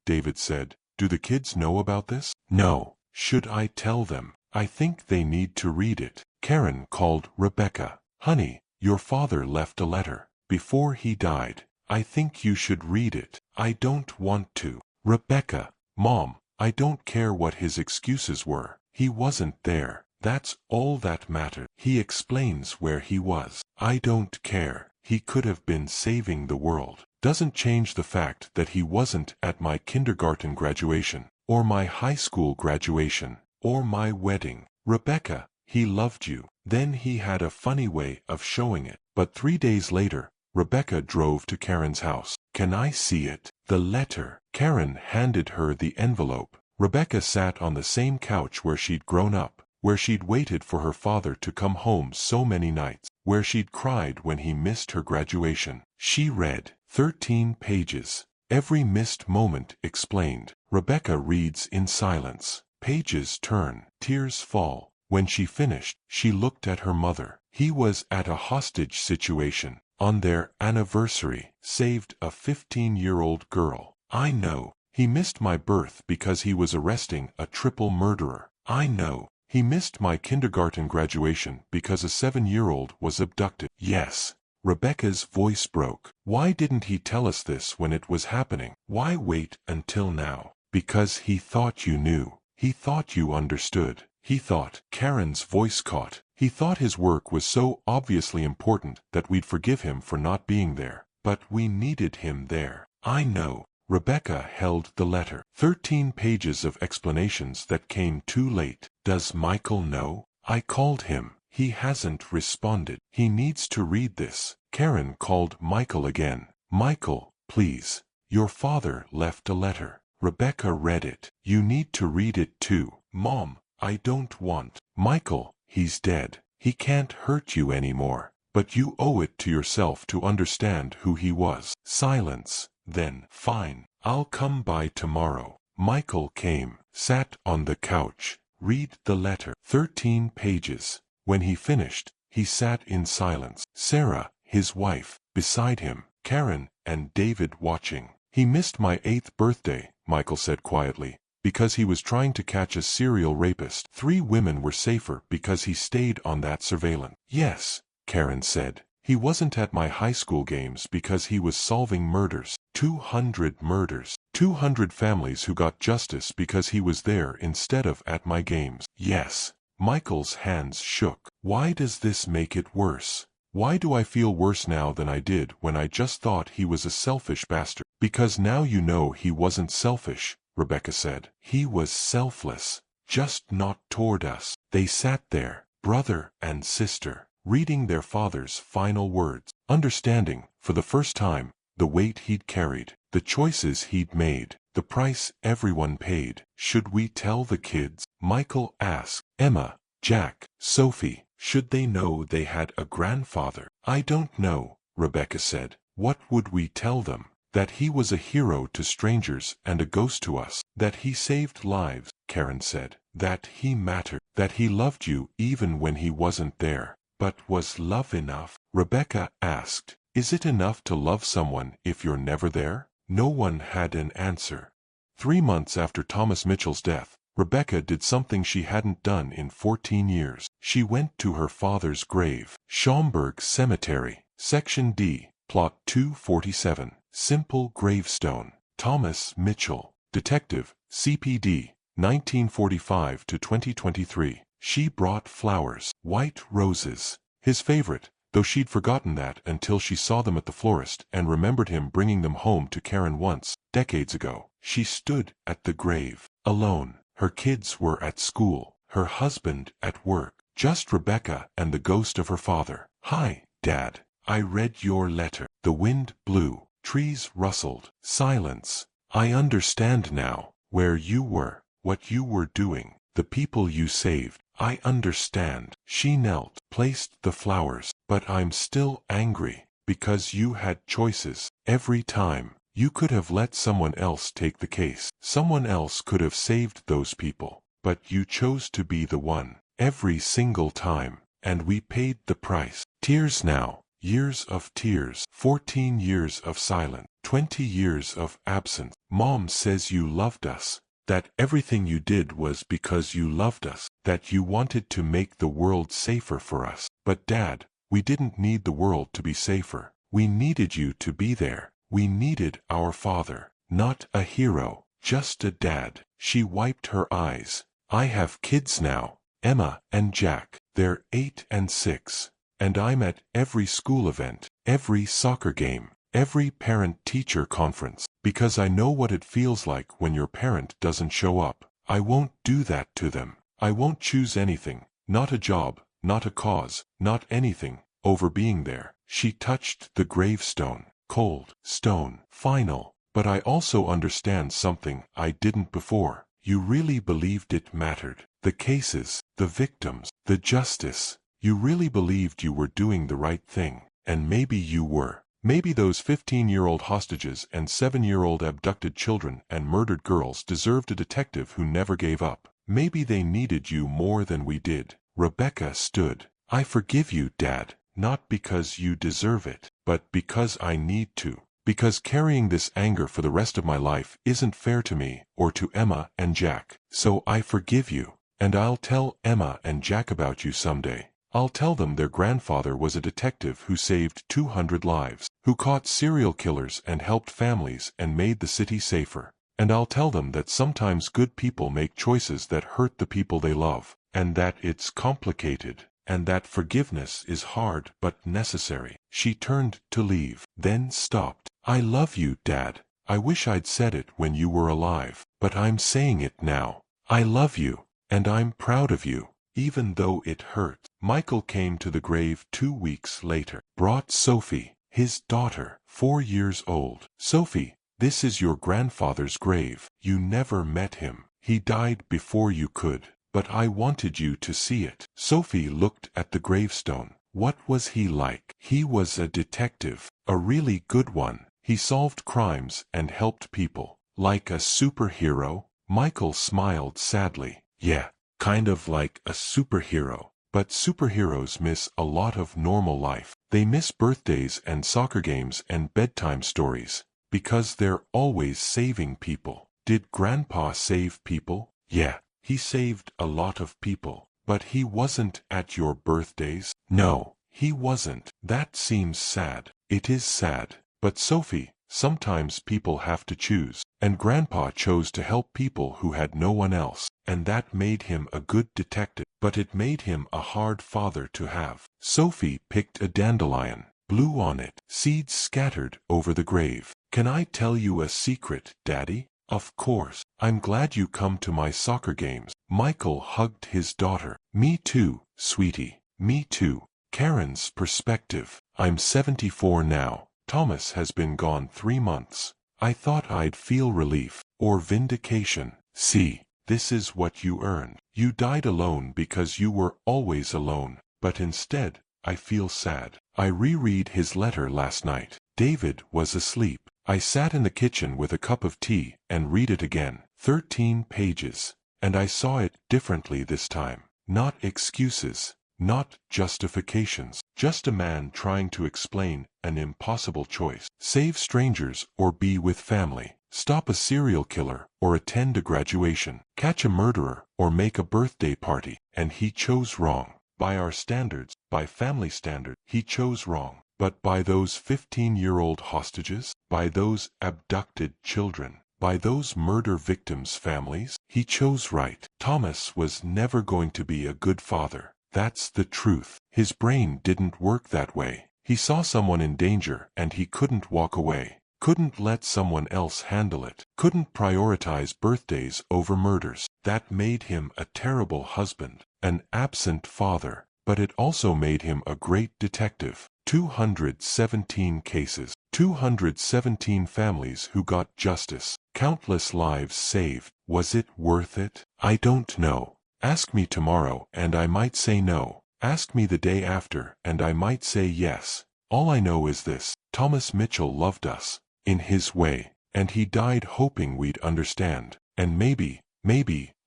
David said, do the kids know about this? No. Should I tell them? I think they need to read it. Karen called Rebecca. Honey, your father left a letter. Before he died. I think you should read it. I don't want to. Rebecca. Mom, I don't care what his excuses were. He wasn't there. That's all that mattered. He explains where he was. I don't care. He could have been saving the world. Doesn't change the fact that he wasn't at my kindergarten graduation, or my high school graduation, or my wedding. Rebecca, he loved you. Then he had a funny way of showing it. But 3 days later, Rebecca drove to Karen's house. Can I see it? The letter. Karen handed her the envelope. Rebecca sat on the same couch where she'd grown up, where she'd waited for her father to come home so many nights, where she'd cried when he missed her graduation. She read 13 pages. Every missed moment explained. Rebecca reads in silence. Pages turn. Tears fall. When she finished, she looked at her mother. He was at a hostage situation. On their anniversary, saved a 15-year-old girl. I know. He missed my birth because he was arresting a triple murderer. I know. He missed my kindergarten graduation because a 7-year-old was abducted. Yes. Rebecca's voice broke. Why didn't he tell us this when it was happening? Why wait until now? Because he thought you knew. He thought you understood. He thought, Karen's voice caught. He thought his work was so obviously important that we'd forgive him for not being there. But we needed him there. I know. Rebecca held the letter. 13 pages of explanations that came too late. Does Michael know? I called him. He hasn't responded. He needs to read this. Karen called Michael again. Michael, please. Your father left a letter. Rebecca read it. You need to read it too. Mom, I don't want. Michael, he's dead. He can't hurt you anymore. But you owe it to yourself to understand who he was. Silence. Then, fine. I'll come by tomorrow. Michael came, sat on the couch. Read the letter. 13 pages. When he finished, he sat in silence. Sarah, his wife, beside him. Karen and David watching. He missed my 8th birthday, Michael said quietly, because he was trying to catch a serial rapist. 3 women were safer because he stayed on that surveillance. Yes, Karen said. He wasn't at my high school games because he was solving murders. 200 murders. 200 families who got justice because he was there instead of at my games. Yes. Michael's hands shook. Why does this make it worse? Why do I feel worse now than I did when I just thought he was a selfish bastard? Because now you know he wasn't selfish, Rebecca said. He was selfless. Just not toward us. They sat there, brother and sister, reading their father's final words, understanding, for the first time, the weight he'd carried, the choices he'd made, the price everyone paid. Should we tell the kids? Michael asked. Emma, Jack, Sophie, should they know they had a grandfather? I don't know, Rebecca said. What would we tell them? That he was a hero to strangers and a ghost to us. That he saved lives, Karen said. That he mattered. That he loved you even when he wasn't there. But was love enough? Rebecca asked. Is it enough to love someone if you're never there? No one had an answer. 3 months after Thomas Mitchell's death, Rebecca did something she hadn't done in 14 years. She went to her father's grave. Schaumburg Cemetery, Section D, Plot 247. Simple gravestone. Thomas Mitchell, Detective, CPD, 1945 to 2023. She brought flowers, white roses. His favorite, though she'd forgotten that until she saw them at the florist and remembered him bringing them home to Karen once, decades ago. She stood at the grave, alone. Her kids were at school, her husband at work. Just Rebecca and the ghost of her father. Hi, Dad. I read your letter. The wind blew. Trees rustled. Silence. I understand now. Where you were. What you were doing. The people you saved. I understand. She knelt, placed the flowers. But I'm still angry. Because you had choices. Every time. You could have let someone else take the case. Someone else could have saved those people. But you chose to be the one. Every single time. And we paid the price. Tears now. Years of tears. 14 years of silence. 20 years of absence. Mom says you loved us. That everything you did was because you loved us. That you wanted to make the world safer for us. But Dad, we didn't need the world to be safer. We needed you to be there. We needed our father. Not a hero. Just a dad. She wiped her eyes. I have kids now. Emma and Jack. They're 8 and 6. And I'm at every school event, every soccer game, every parent-teacher conference, because I know what it feels like when your parent doesn't show up. I won't do that to them. I won't choose anything, not a job, not a cause, not anything, over being there. She touched the gravestone. Cold, stone, final. But I also understand something I didn't before. You really believed it mattered. The cases, the victims, the justice. You really believed you were doing the right thing. And maybe you were. Maybe those 15-year-old hostages and 7-year-old abducted children and murdered girls deserved a detective who never gave up. Maybe they needed you more than we did. Rebecca stood. I forgive you, Dad. Not because you deserve it, but because I need to. Because carrying this anger for the rest of my life isn't fair to me or to Emma and Jack. So I forgive you. And I'll tell Emma and Jack about you someday. I'll tell them their grandfather was a detective who saved 200 lives, who caught serial killers and helped families and made the city safer. And I'll tell them that sometimes good people make choices that hurt the people they love, and that it's complicated, and that forgiveness is hard but necessary. She turned to leave, then stopped. I love you, Dad. I wish I'd said it when you were alive, but I'm saying it now. I love you, and I'm proud of you, even though it hurt. Michael came to the grave 2 weeks later, brought Sophie, his daughter, 4 years old. Sophie, this is your grandfather's grave. You never met him. He died before you could, but I wanted you to see it. Sophie looked at the gravestone. What was he like? He was a detective, a really good one. He solved crimes and helped people. Like a superhero? Michael smiled sadly. Yeah, kind of like a superhero. But superheroes miss a lot of normal life. They miss birthdays and soccer games and bedtime stories, because they're always saving people. Did Grandpa save people? Yeah, he saved a lot of people. But he wasn't at your birthdays? No, he wasn't. That seems sad. It is sad. But Sophie, sometimes people have to choose, and Grandpa chose to help people who had no one else, and that made him a good detective, but it made him a hard father to have. Sophie picked a dandelion, blew on it, seeds scattered over the grave. Can I tell you a secret, Daddy? Of course. I'm glad you come to my soccer games. Michael hugged his daughter. Me too, sweetie. Me too. Karen's perspective. I'm 74 now. Thomas has been gone 3 months. I thought I'd feel relief, or vindication. See, this is what you earned. You died alone because you were always alone, but instead, I feel sad. I reread his letter last night. David was asleep. I sat in the kitchen with a cup of tea and read it again. 13 pages. And I saw it differently this time. Not excuses. Not justifications. Just a man trying to explain an impossible choice. Save strangers or be with family. Stop a serial killer or attend a graduation. Catch a murderer or make a birthday party. And he chose wrong. By our standards, by family standards, he chose wrong. But by those 15-year-old hostages, by those abducted children, by those murder victims' families, he chose right. Thomas was never going to be a good father. That's the truth. His brain didn't work that way. He saw someone in danger and he couldn't walk away. Couldn't let someone else handle it. Couldn't prioritize birthdays over murders. That made him a terrible husband, an absent father, but it also made him a great detective. 217 cases, 217 families who got justice, countless lives saved. Was it worth it? I don't know. Ask me tomorrow and I might say no. Ask me the day after and I might say yes. All I know is this: Thomas Mitchell loved us, in his way, and he died hoping we'd understand. And maybe,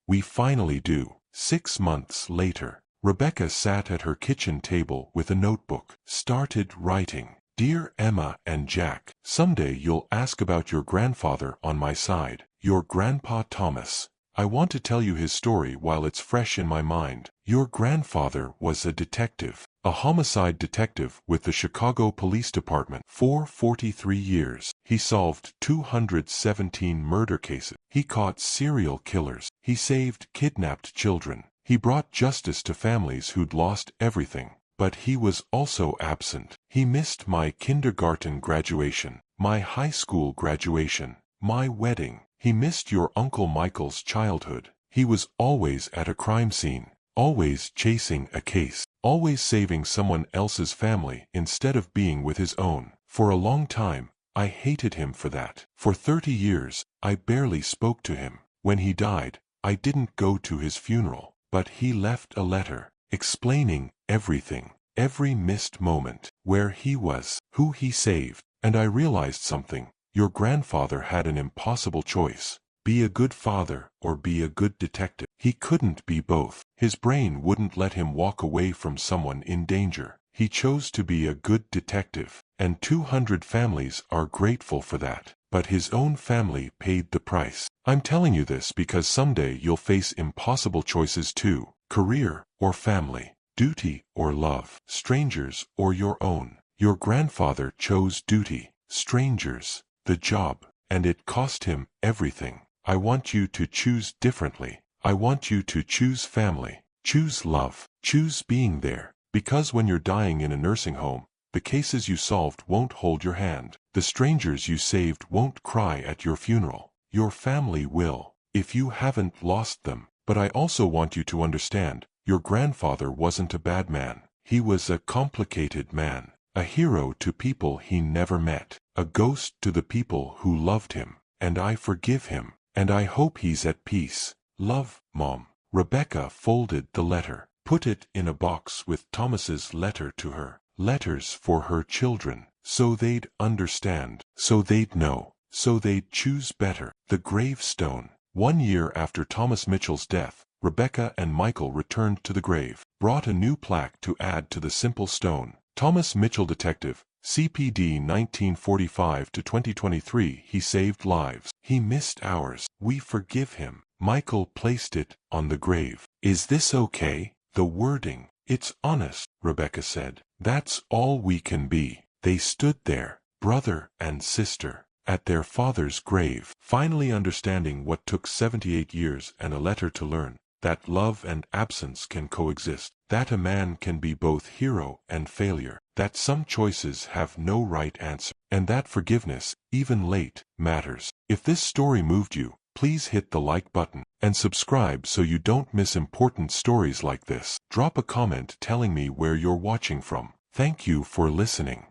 we finally do. 6 months later, Rebecca sat at her kitchen table with a notebook, started writing. Dear Emma and Jack, someday you'll ask about your grandfather on my side, your Grandpa Thomas. I want to tell you his story while it's fresh in my mind. Your grandfather was a detective, a homicide detective with the Chicago Police Department. For 43 years, he solved 217 murder cases. He caught serial killers. He saved kidnapped children. He brought justice to families who'd lost everything. But he was also absent. He missed my kindergarten graduation, my high school graduation, my wedding. He missed your Uncle Michael's childhood. He was always at a crime scene, always chasing a case, always saving someone else's family instead of being with his own. For a long time, I hated him for that. For 30 years, I barely spoke to him. When he died, I didn't go to his funeral, but he left a letter, explaining everything, every missed moment, where he was, who he saved. And I realized something. Your grandfather had an impossible choice. Be a good father or be a good detective. He couldn't be both. His brain wouldn't let him walk away from someone in danger. He chose to be a good detective, and 200 families are grateful for that. But his own family paid the price. I'm telling you this because someday you'll face impossible choices too, career or family. duty or love, strangers or your own. Your grandfather chose duty, strangers, the job, and it cost him everything. I want you to choose differently. I want you to choose family, choose love, choose being there. Because when you're dying in a nursing home, the cases you solved won't hold your hand. The strangers you saved won't cry at your funeral. Your family will, if you haven't lost them. But I also want you to understand, your grandfather wasn't a bad man. He was a complicated man, a hero to people he never met, a ghost to the people who loved him. And I forgive him, and I hope he's at peace. Love, Mom. Rebecca folded the letter, put it in a box with Thomas's letter to her. Letters for her children, so they'd understand, so they'd know, so they'd choose better. The gravestone. 1 year after Thomas Mitchell's death, Rebecca and Michael returned to the grave, brought a new plaque to add to the simple stone. Thomas Mitchell Detective, CPD 1945 to 2023. He saved lives. He missed ours. We forgive him. Michael placed it on the grave. Is this okay? The wording. It's honest, Rebecca said. That's all we can be. They stood there, brother and sister, at their father's grave, finally understanding what took 78 years and a letter to learn, that love and absence can coexist, that a man can be both hero and failure, that some choices have no right answer, and that forgiveness, even late, matters. If this story moved you, please hit the like button and subscribe so you don't miss important stories like this. Drop a comment telling me where you're watching from. Thank you for listening.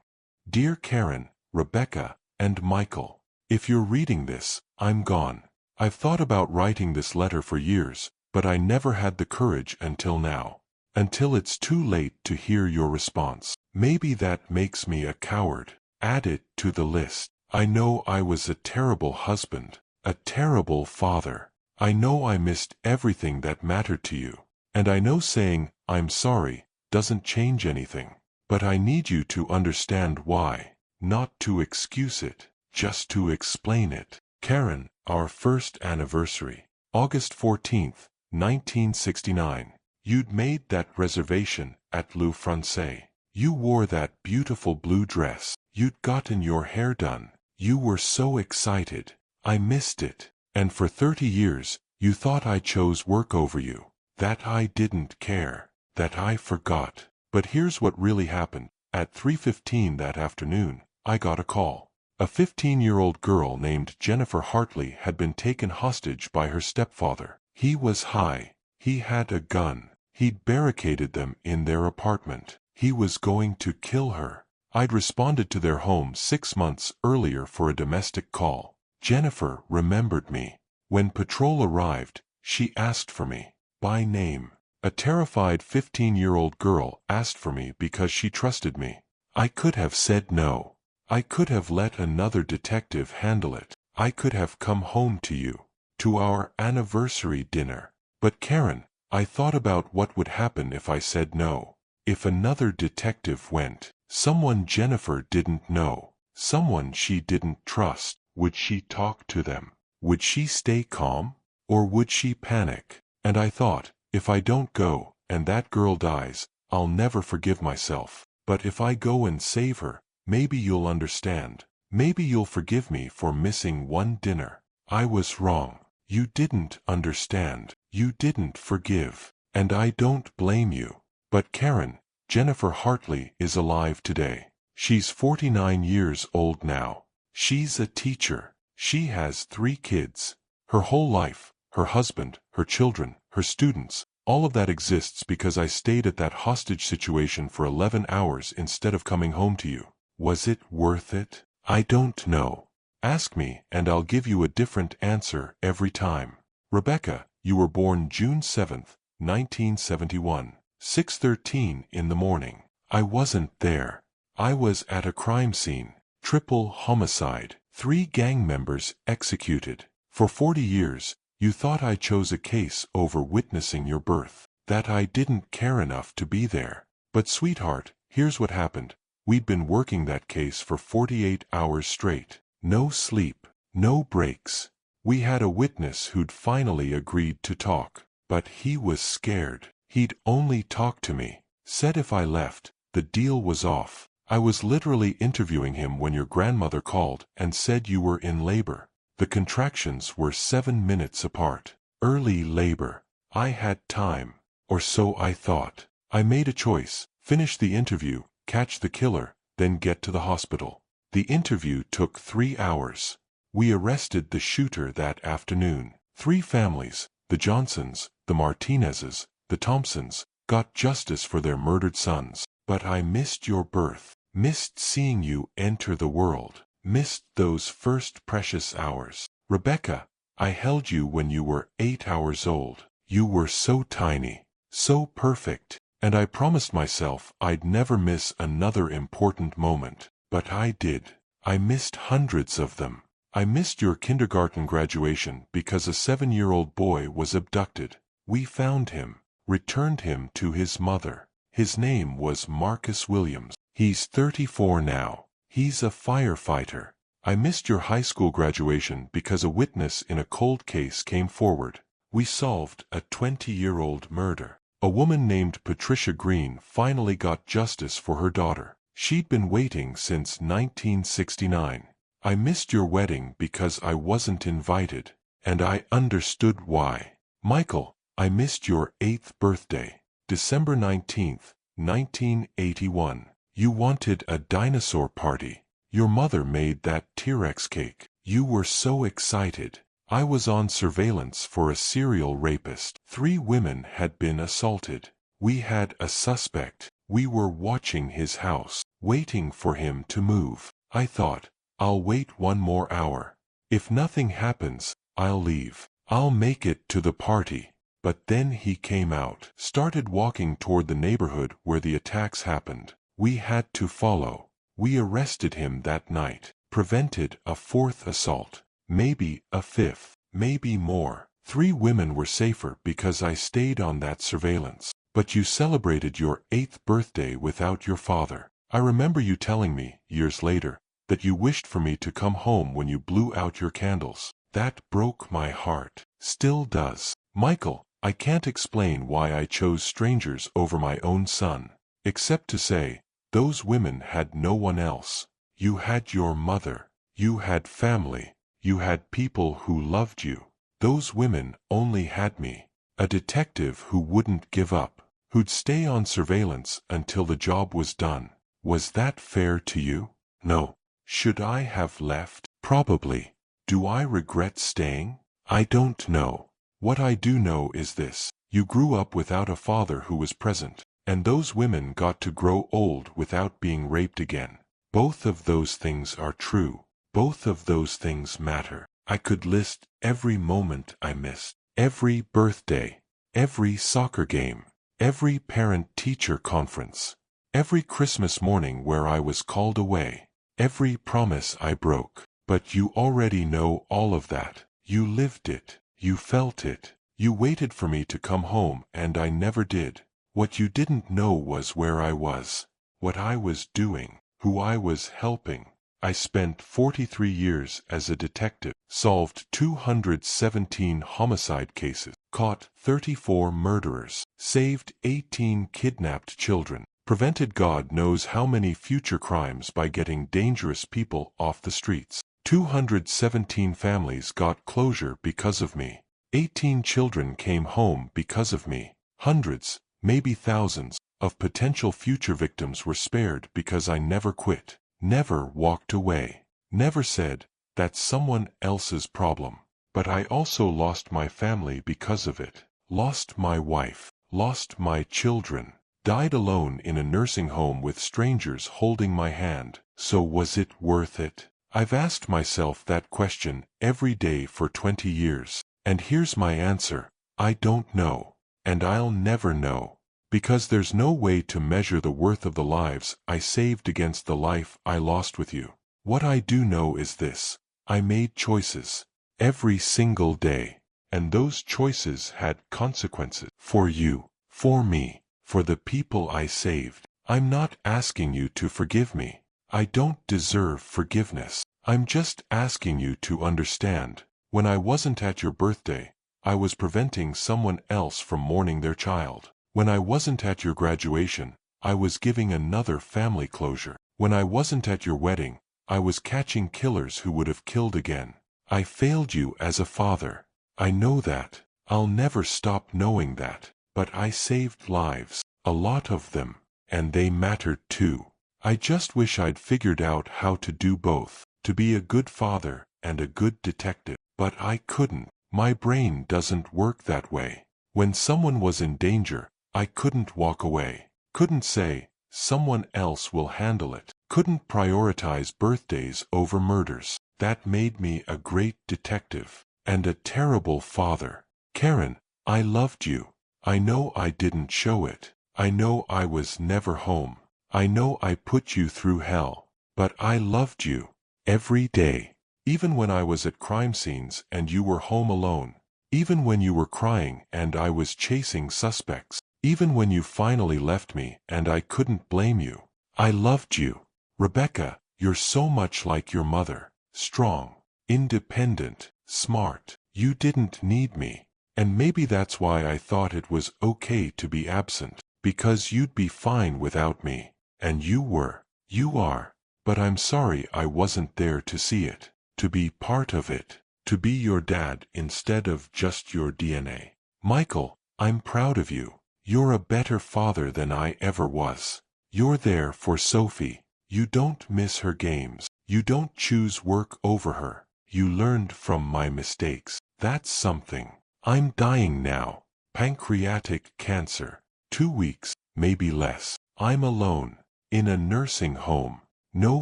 Dear Karen, Rebecca, and Michael, if you're reading this, I'm gone. I've thought about writing this letter for years, but I never had the courage until now. Until it's too late to hear your response. Maybe that makes me a coward. Add it to the list. I know I was a terrible husband, a terrible father. I know I missed everything that mattered to you. And I know saying, I'm sorry, doesn't change anything. But I need you to understand why. Not to excuse it, just to explain it. Karen, our first anniversary. August 14th, 1969. You'd made that reservation at Le Francais. You wore that beautiful blue dress. You'd gotten your hair done. You were so excited. I missed it. And for 30 years, you thought I chose work over you. That I didn't care. That I forgot. But here's what really happened. At 3:15 that afternoon, I got a call. A 15-year-old girl named Jennifer Hartley had been taken hostage by her stepfather. He was high. He had a gun. He'd barricaded them in their apartment. He was going to kill her. I'd responded to their home 6 months earlier for a domestic call. Jennifer remembered me. When patrol arrived, she asked for me, by name. A terrified 15-year-old girl asked for me because she trusted me. I could have said no. I could have let another detective handle it. I could have come home to you, to our anniversary dinner. But Karen, I thought about what would happen if I said no. If another detective went, someone Jennifer didn't know, someone she didn't trust, would she talk to them? Would she stay calm? Or would she panic? And I thought, if I don't go, and that girl dies, I'll never forgive myself. But if I go and save her, maybe you'll understand. Maybe you'll forgive me for missing one dinner. I was wrong. You didn't understand. You didn't forgive. And I don't blame you. But Karen, Jennifer Hartley is alive today. She's 49 years old now. She's a teacher. She has 3 kids. Her whole life, her husband, her children, her students, all of that exists because I stayed at that hostage situation for 11 hours instead of coming home to you. Was it worth it? I don't know. Ask me and I'll give you a different answer every time. Rebecca, you were born June 7th, 1971, 6:13 in the morning. I wasn't there. I was at a crime scene. Triple homicide. 3 gang members executed. For 40 years, you thought I chose a case over witnessing your birth, that I didn't care enough to be there. But sweetheart, here's what happened. We'd been working that case for 48 hours straight. No sleep, no breaks. We had a witness who'd finally agreed to talk. But he was scared. He'd only talk to me. Said if I left, the deal was off. I was literally interviewing him when your grandmother called and said you were in labor. The contractions were 7 minutes apart. Early labor. I had time. Or so I thought. I made a choice. Finish the interview, catch the killer, then get to the hospital. The interview took 3 hours. We arrested the shooter that afternoon. 3 families, the Johnsons, the Martinezes, the Thompsons, got justice for their murdered sons. But I missed your birth, missed seeing you enter the world, missed those first precious hours. Rebecca, I held you when you were 8 hours old. You were so tiny, so perfect, and I promised myself I'd never miss another important moment. But I did. I missed hundreds of them. I missed your kindergarten graduation because a 7-year-old boy was abducted. We found him, returned him to his mother. His name was Marcus Williams. He's 34 now. He's a firefighter. I missed your high school graduation because a witness in a cold case came forward. We solved a 20-year-old murder. A woman named Patricia Green finally got justice for her daughter. She'd been waiting since 1969. I missed your wedding because I wasn't invited, and I understood why. Michael, I missed your 8th birthday, December 19th, 1981. You wanted a dinosaur party. Your mother made that T-Rex cake. You were so excited. I was on surveillance for a serial rapist. 3 women had been assaulted. We had a suspect. We were watching his house, waiting for him to move. I thought, I'll wait 1 more hour. If nothing happens, I'll leave. I'll make it to the party. But then he came out, started walking toward the neighborhood where the attacks happened. We had to follow. We arrested him that night, prevented a 4th assault, maybe a 5th, maybe more. 3 women were safer because I stayed on that surveillance. But you celebrated your 8th birthday without your father. I remember you telling me, years later, that you wished for me to come home when you blew out your candles. That broke my heart. Still does. Michael, I can't explain why I chose strangers over my own son, except to say, those women had no one else. You had your mother. You had family. You had people who loved you. Those women only had me. A detective who wouldn't give up, who'd stay on surveillance until the job was done. Was that fair to you? No. Should I have left? Probably. Do I regret staying? I don't know. What I do know is this. You grew up without a father who was present, and those women got to grow old without being raped again. Both of those things are true. Both of those things matter. I could list every moment I missed, every birthday, every soccer game, every parent-teacher conference, every Christmas morning where I was called away, every promise I broke. But you already know all of that. You lived it. You felt it. You waited for me to come home and I never did. What you didn't know was where I was, what I was doing, who I was helping. I spent 43 years as a detective, solved 217 homicide cases, caught 34 murderers, saved 18 kidnapped children, prevented God knows how many future crimes by getting dangerous people off the streets. 217 families got closure because of me. 18 children came home because of me. Hundreds, maybe thousands, of potential future victims were spared because I never quit, never walked away, never said, that's someone else's problem. But I also lost my family because of it. Lost my wife, lost my children, died alone in a nursing home with strangers holding my hand. So was it worth it? I've asked myself that question every day for 20 years, and here's my answer. I don't know, and I'll never know, because there's no way to measure the worth of the lives I saved against the life I lost with you. What I do know is this. I made choices every single day, and those choices had consequences for you, for me, for the people I saved. I'm not asking you to forgive me. I don't deserve forgiveness. I'm just asking you to understand. When I wasn't at your birthday, I was preventing someone else from mourning their child. When I wasn't at your graduation, I was giving another family closure. When I wasn't at your wedding, I was catching killers who would have killed again. I failed you as a father. I know that. I'll never stop knowing that. But I saved lives, a lot of them, and they mattered too. I just wish I'd figured out how to do both, to be a good father and a good detective. But I couldn't. My brain doesn't work that way. When someone was in danger, I couldn't walk away. Couldn't say, someone else will handle it. Couldn't prioritize birthdays over murders. That made me a great detective and a terrible father. Karen, I loved you. I know I didn't show it. I know I was never home. I know I put you through hell. But I loved you. Every day. Even when I was at crime scenes and you were home alone. Even when you were crying and I was chasing suspects. Even when you finally left me and I couldn't blame you. I loved you. Rebecca, you're so much like your mother. Strong, independent, smart. You didn't need me. And maybe that's why I thought it was okay to be absent. Because you'd be fine without me. And you were. You are. But I'm sorry I wasn't there to see it. To be part of it. To be your dad instead of just your DNA. Michael, I'm proud of you. You're a better father than I ever was. You're there for Sophie. You don't miss her games. You don't choose work over her. You learned from my mistakes. That's something. I'm dying now. Pancreatic cancer. 2 weeks, maybe less. I'm alone. In a nursing home. No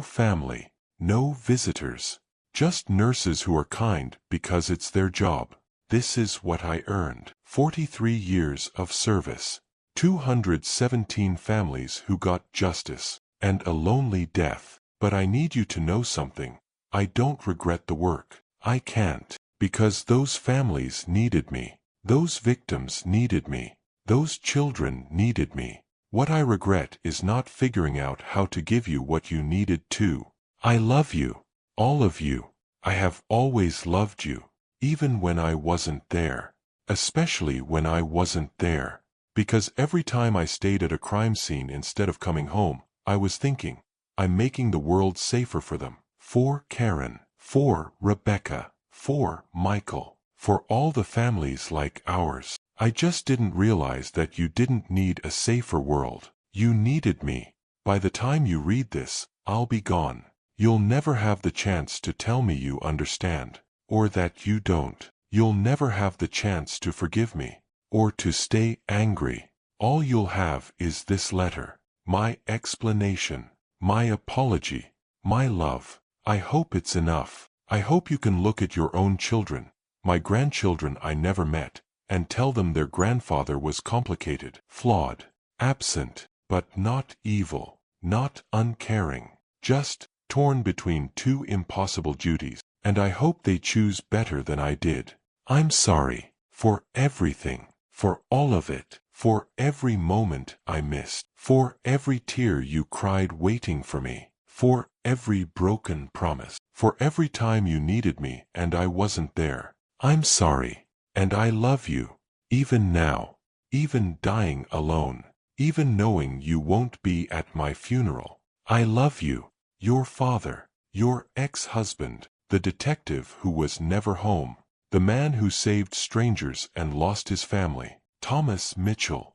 family. No visitors. Just nurses who are kind because it's their job. This is what I earned. 43 years of service. 217 families who got justice. And a lonely death. But I need you to know something. I don't regret the work. I can't. Because those families needed me. Those victims needed me. Those children needed me. What I regret is not figuring out how to give you what you needed too. I love you. All of you. I have always loved you. Even when I wasn't there. Especially when I wasn't there. Because every time I stayed at a crime scene instead of coming home, I was thinking, I'm making the world safer for them. For Karen. For Rebecca. For Michael. For all the families like ours. I just didn't realize that you didn't need a safer world. You needed me. By the time you read this, I'll be gone. You'll never have the chance to tell me you understand. Or that you don't. You'll never have the chance to forgive me. Or to stay angry. All you'll have is this letter. My explanation. My apology. My love. I hope it's enough. I hope you can look at your own children, my grandchildren I never met, and tell them their grandfather was complicated, flawed, absent, but not evil, not uncaring, just torn between two impossible duties, and I hope they choose better than I did. I'm sorry for everything, for all of it, for every moment I missed, for every tear you cried waiting for me, for every broken promise, for every time you needed me and I wasn't there. I'm sorry, and I love you, even now, even dying alone, even knowing you won't be at my funeral. I love you, your father, your ex-husband, the detective who was never home, the man who saved strangers and lost his family, Thomas Mitchell.